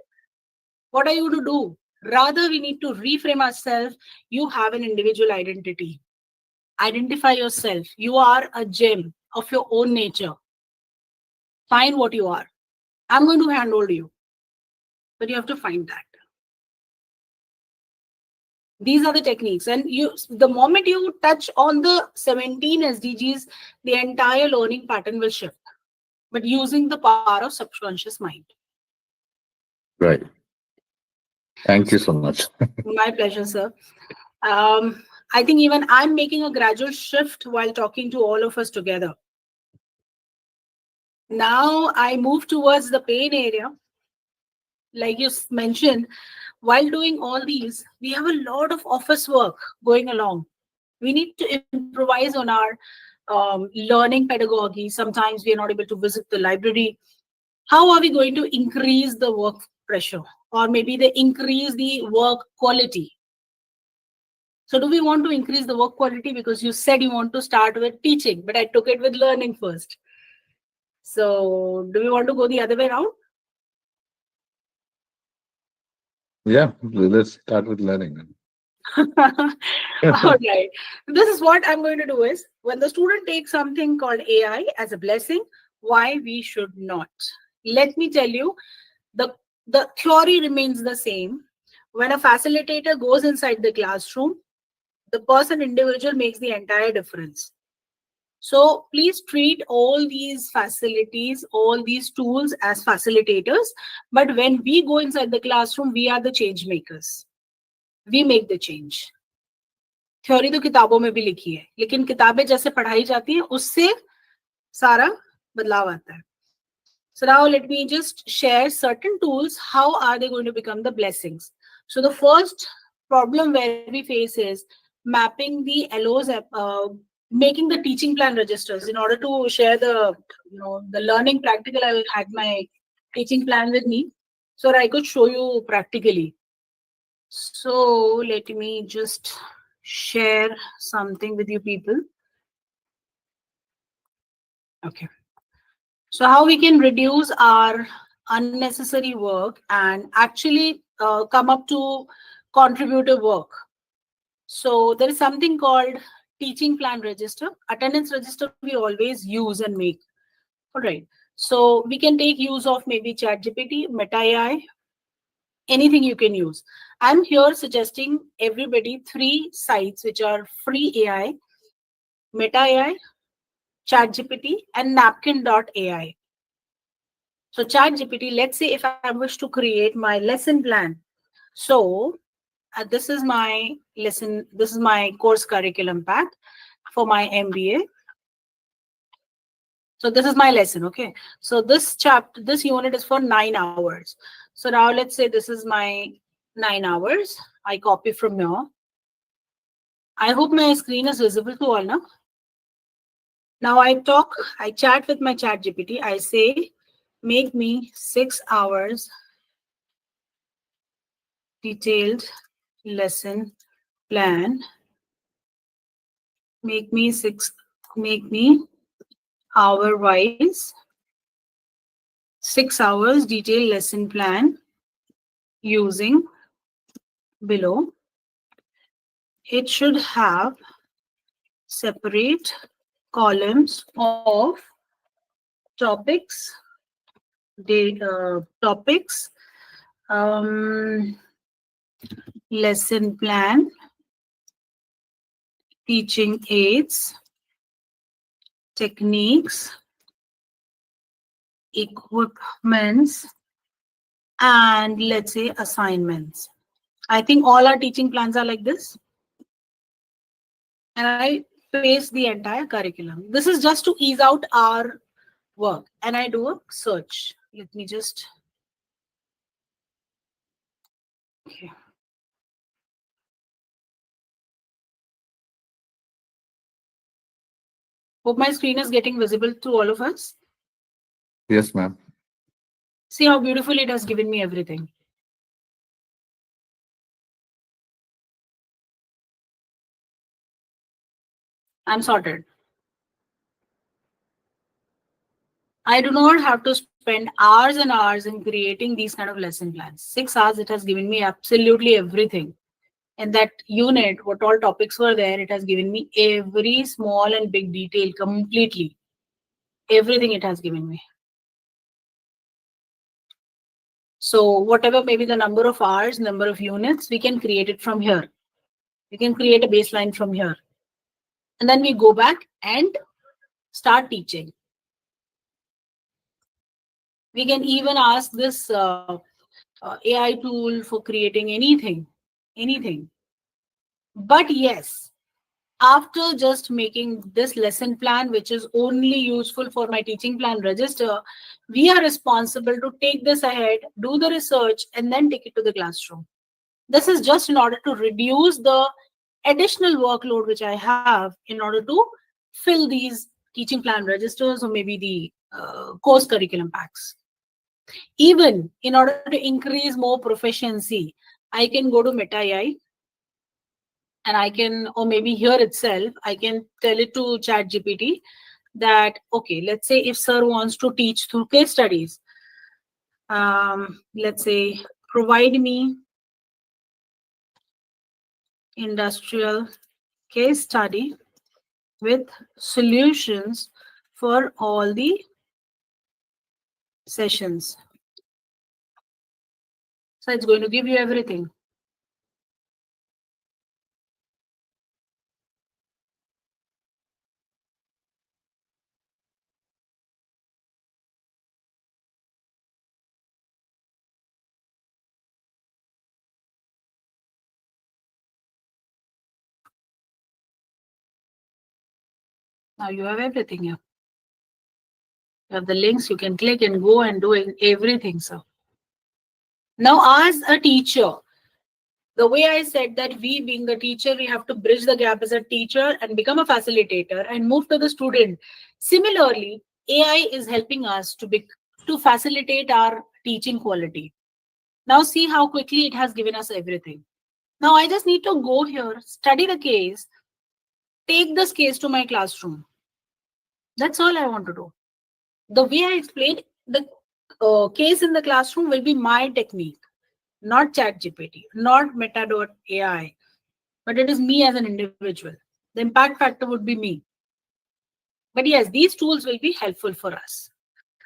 What are you to do? Rather, we need to reframe ourselves. You have an individual identity. Identify yourself. You are a gem of your own nature. Find what you are. I'm going to handhold you, but you have to find that. These are the techniques, and the moment you touch on the 17 SDGs, the entire learning pattern will shift, but using the power of subconscious mind. Right. Thank you so much. My pleasure, sir. I think even I'm making a gradual shift while talking to all of us together. Now I move towards the pain area. Like you mentioned, while doing all these, we have a lot of office work going along. We need to improvise on our learning pedagogy. Sometimes we are not able to visit the library. How are we going to increase the work pressure, or maybe they increase the work quality? So do we want to increase the work quality? Because you said you want to start with teaching, but I took it with learning first. So do we want to go the other way around? Yeah, let's start with learning. All right. This is what I'm going to do is, when the student takes something called AI as a blessing, why we should not. Let me tell you, the theory remains the same. When a facilitator goes inside the classroom, the person individual makes the entire difference. So please treat all these facilities, all these tools as facilitators. But when we go inside the classroom, we are the change makers. We make the change. Theory तो किताबों में भी लिखी है, लेकिन किताबें जैसे पढ़ाई जाती हैं उससे सारा बदलाव आता है. So now let me just share certain tools. How are they going to become the blessings? So the first problem where we face is mapping the LOs, making the teaching plan registers. In order to share the the learning practical, I had my teaching plan with me, so I could show you practically. So let me just share something with you people. Okay. So how we can reduce our unnecessary work and actually come up to contributive work. So there is something called teaching plan register. Attendance register we always use and make. All right. So we can take use of maybe ChatGPT, Meta AI, anything you can use. I'm here suggesting everybody 3 sites which are free AI, Meta AI, ChatGPT, and napkin.ai. So ChatGPT, let's say if I wish to create my lesson plan. So this is my lesson, this is my course curriculum pack for my MBA. So this is my lesson, okay? So this unit is for 9 hours. So now let's say this is my 9 hours. I copy from here. I hope my screen is visible to all now. Now I chat with my ChatGPT. I say, make me 6 hours detailed lesson plan. Make me hour wise 6 hours detailed lesson plan using below. It should have separate columns of topics, lesson plan, teaching aids, techniques, equipments, and let's say assignments. I think all our teaching plans are like this. And I paste the entire curriculum. This is just to ease out our work. And I do a search. Let me just. Okay. Hope my screen is getting visible to all of us. Yes, ma'am. See how beautiful it has given me everything. I'm sorted. I do not have to spend hours and hours in creating these kind of lesson plans. 6 hours, it has given me absolutely everything. In that unit, what all topics were there, it has given me every small and big detail completely. Everything it has given me. So whatever maybe the number of hours, number of units, we can create it from here. We can create a baseline from here. And then we go back and start teaching. We can even ask this AI tool for creating anything. But yes, after just making this lesson plan, which is only useful for my teaching plan register, we are responsible to take this ahead, do the research, and then take it to the classroom. This is just in order to reduce the additional workload which I have in order to fill these teaching plan registers or maybe the course curriculum packs. Even in order to increase more proficiency, I can go to Meta AI and I can, or maybe here itself, I can tell it to Chat GPT that, okay, let's say if sir wants to teach through case studies, let's say provide me industrial case study with solutions for all the sessions. So it's going to give you everything. Now you have everything here. You have the links, you can click and go and do everything, sir. Now, as a teacher, the way I said that we being the teacher, we have to bridge the gap as a teacher and become a facilitator and move to the student. Similarly, AI is helping us to facilitate our teaching quality. Now see how quickly it has given us everything. Now I just need to go here, study the case, take this case to my classroom. That's all I want to do. The way I explained, the case in the classroom will be my technique, not ChatGPT, not Meta.ai, but it is me as an individual. The impact factor would be me. But yes, these tools will be helpful for us.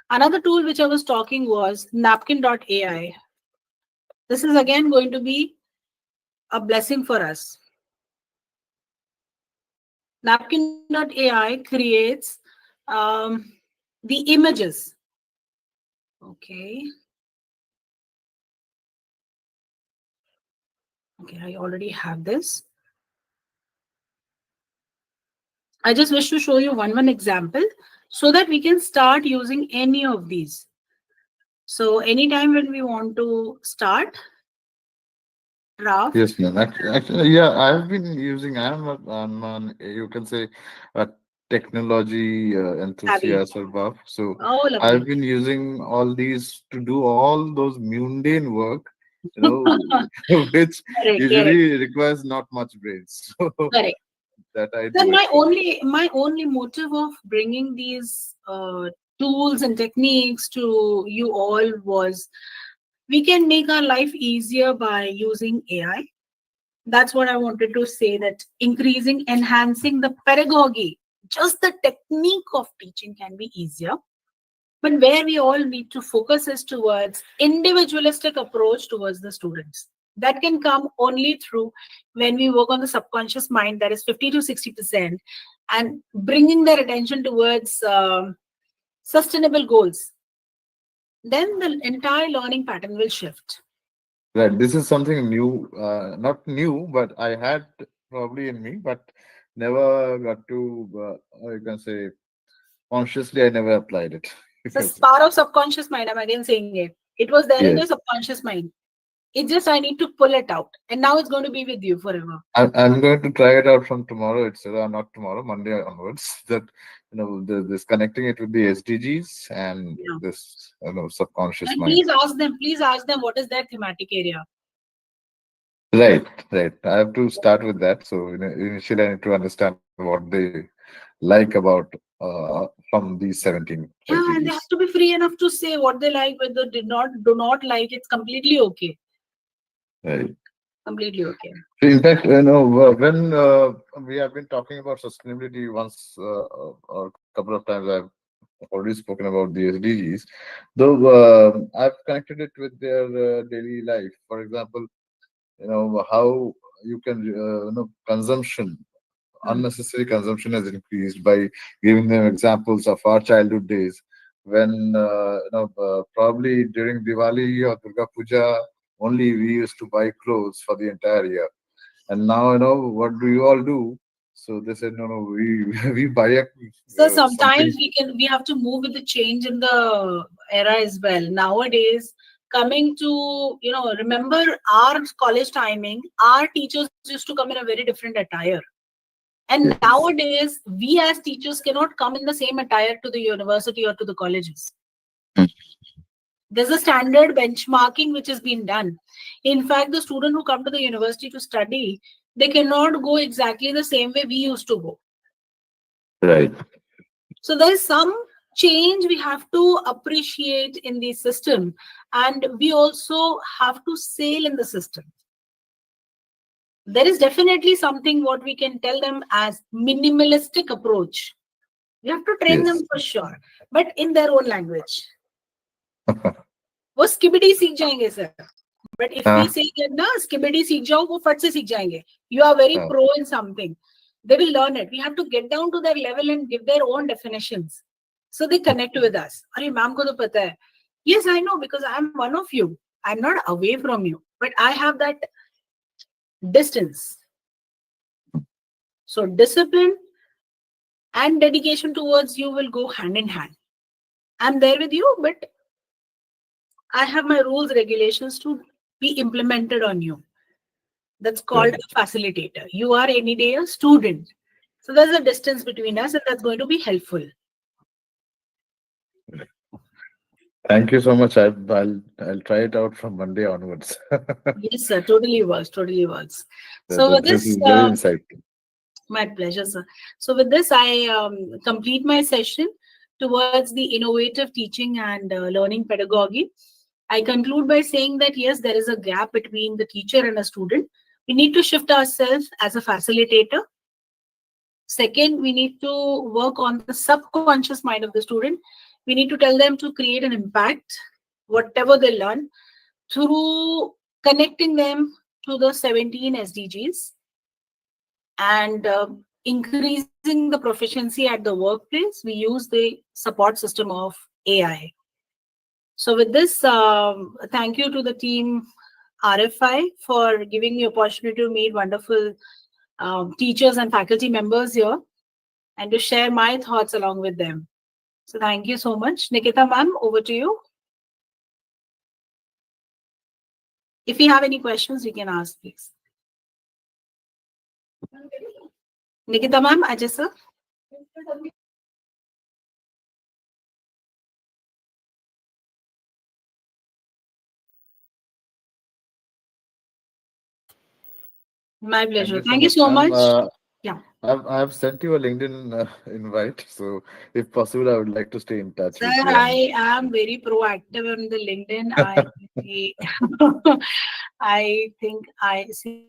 Another tool which I was talking was napkin.ai. This is again going to be a blessing for us. Napkin.ai creates the images. Okay. Okay, I already have this. I just wish to show you one example so that we can start using any of these. So anytime when we want to start draft, Yes, ma'am. Actually, yeah, I've been using. I'm an, you can say, a technology savvy. enthusiast or buff. So Oh, I've lovely. been using all these to do all those mundane work, you know, which Correct. usually requires not much brains. So Correct. that I Then do it for. my only motive of bringing these tools and techniques to you all was we can make our life easier by using AI. That's what I wanted to say, that increasing, enhancing the pedagogy, just the technique of teaching can be easier. But where we all need to focus is towards individualistic approach towards the students. That can come only through when we work on the subconscious mind, that is 50 to 60%, and bringing their attention towards sustainable goals. Then the entire learning pattern will shift. Right. This is something new, not new, but I had probably in me, but never got to, you can say, consciously, I never applied it. You So can it's say. part of subconscious mind. I'm again saying it. It was there in your Yes. subconscious mind. It's just I need to pull it out. And now it's going to be with you forever. I'm going to try it out from tomorrow itself, not tomorrow, Monday onwards. That this connecting it with the SDGs and Yeah. this subconscious And mind. please ask them what is their thematic area. Right, right. I have to start with that. So initially, I need to understand what they like about from these 17 Yeah, and they SDGs. have to be free enough to say what they like, whether they do not like. It's completely okay. Right. Completely okay. So in fact, when we have been talking about sustainability once, a couple of times, I've already spoken about the SDGs, though I've connected it with their daily life. For example, how you can consumption, Hmm. unnecessary consumption has increased by giving them examples of our childhood days when probably during Diwali or Durga Puja only we used to buy clothes for the entire year, and now what do you all do? So they said no, we we buy So something. sometimes we have to move with the change in the era as well. Nowadays, coming to remember our college timing, our teachers used to come in a very different attire. And Yes. nowadays, we as teachers cannot come in the same attire to the university or to the colleges. Mm. There's a standard benchmarking which has been done. In fact, the student who come to the university to study, they cannot go exactly the same way we used to go. Right. So there is some change we have to appreciate in the system, and we also have to sail in the system. There is definitely something what we can tell them as minimalistic approach. We have to train them Yes. for sure, but in their own language. वो skibidi सीख जाएंगे sir, but if we uh, say ना skibidi सीख जाओ वो फट से सीख जाएंगे. You are very uh, pro in something, they will learn it. We have to get down to their level and give their own definitions so they connect with us. अरे ma'am को तो पता है. Yes, I know because I am one of you. I'm not away from you, but I have that distance. So discipline and dedication towards you will go hand in hand. I'm there with you, but I have my rules, regulations to be implemented on you. That's called right. a facilitator. You are any day a student. So there's a distance between us, and that's going to be helpful. Thank you so much. I'll try it out from Monday onwards. Yes, sir. Totally works. Totally works. So with This this, is very insightful. my pleasure, sir. So with this, I complete my session towards the innovative teaching and learning pedagogy. I conclude by saying that yes, there is a gap between the teacher and a student. We need to shift ourselves as a facilitator. Second, we need to work on the subconscious mind of the student. We need to tell them to create an impact, whatever they learn, through connecting them to the 17 SDGs and increasing the proficiency at the workplace. We use the support system of AI. So with this, thank you to the team RFI for giving me opportunity to meet wonderful teachers and faculty members here and to share my thoughts along with them. So thank you so much. Nikita ma'am, over to you. If you have any questions, we can ask, please. Nikita ma'am, Ajay sir. My Thank pleasure. you so Thank you much, so ma'am. much. Yeah. I've sent you a LinkedIn invite, so if possible, I would like to stay in touch Sir, with you. And I am very proactive on the LinkedIn. I I think I see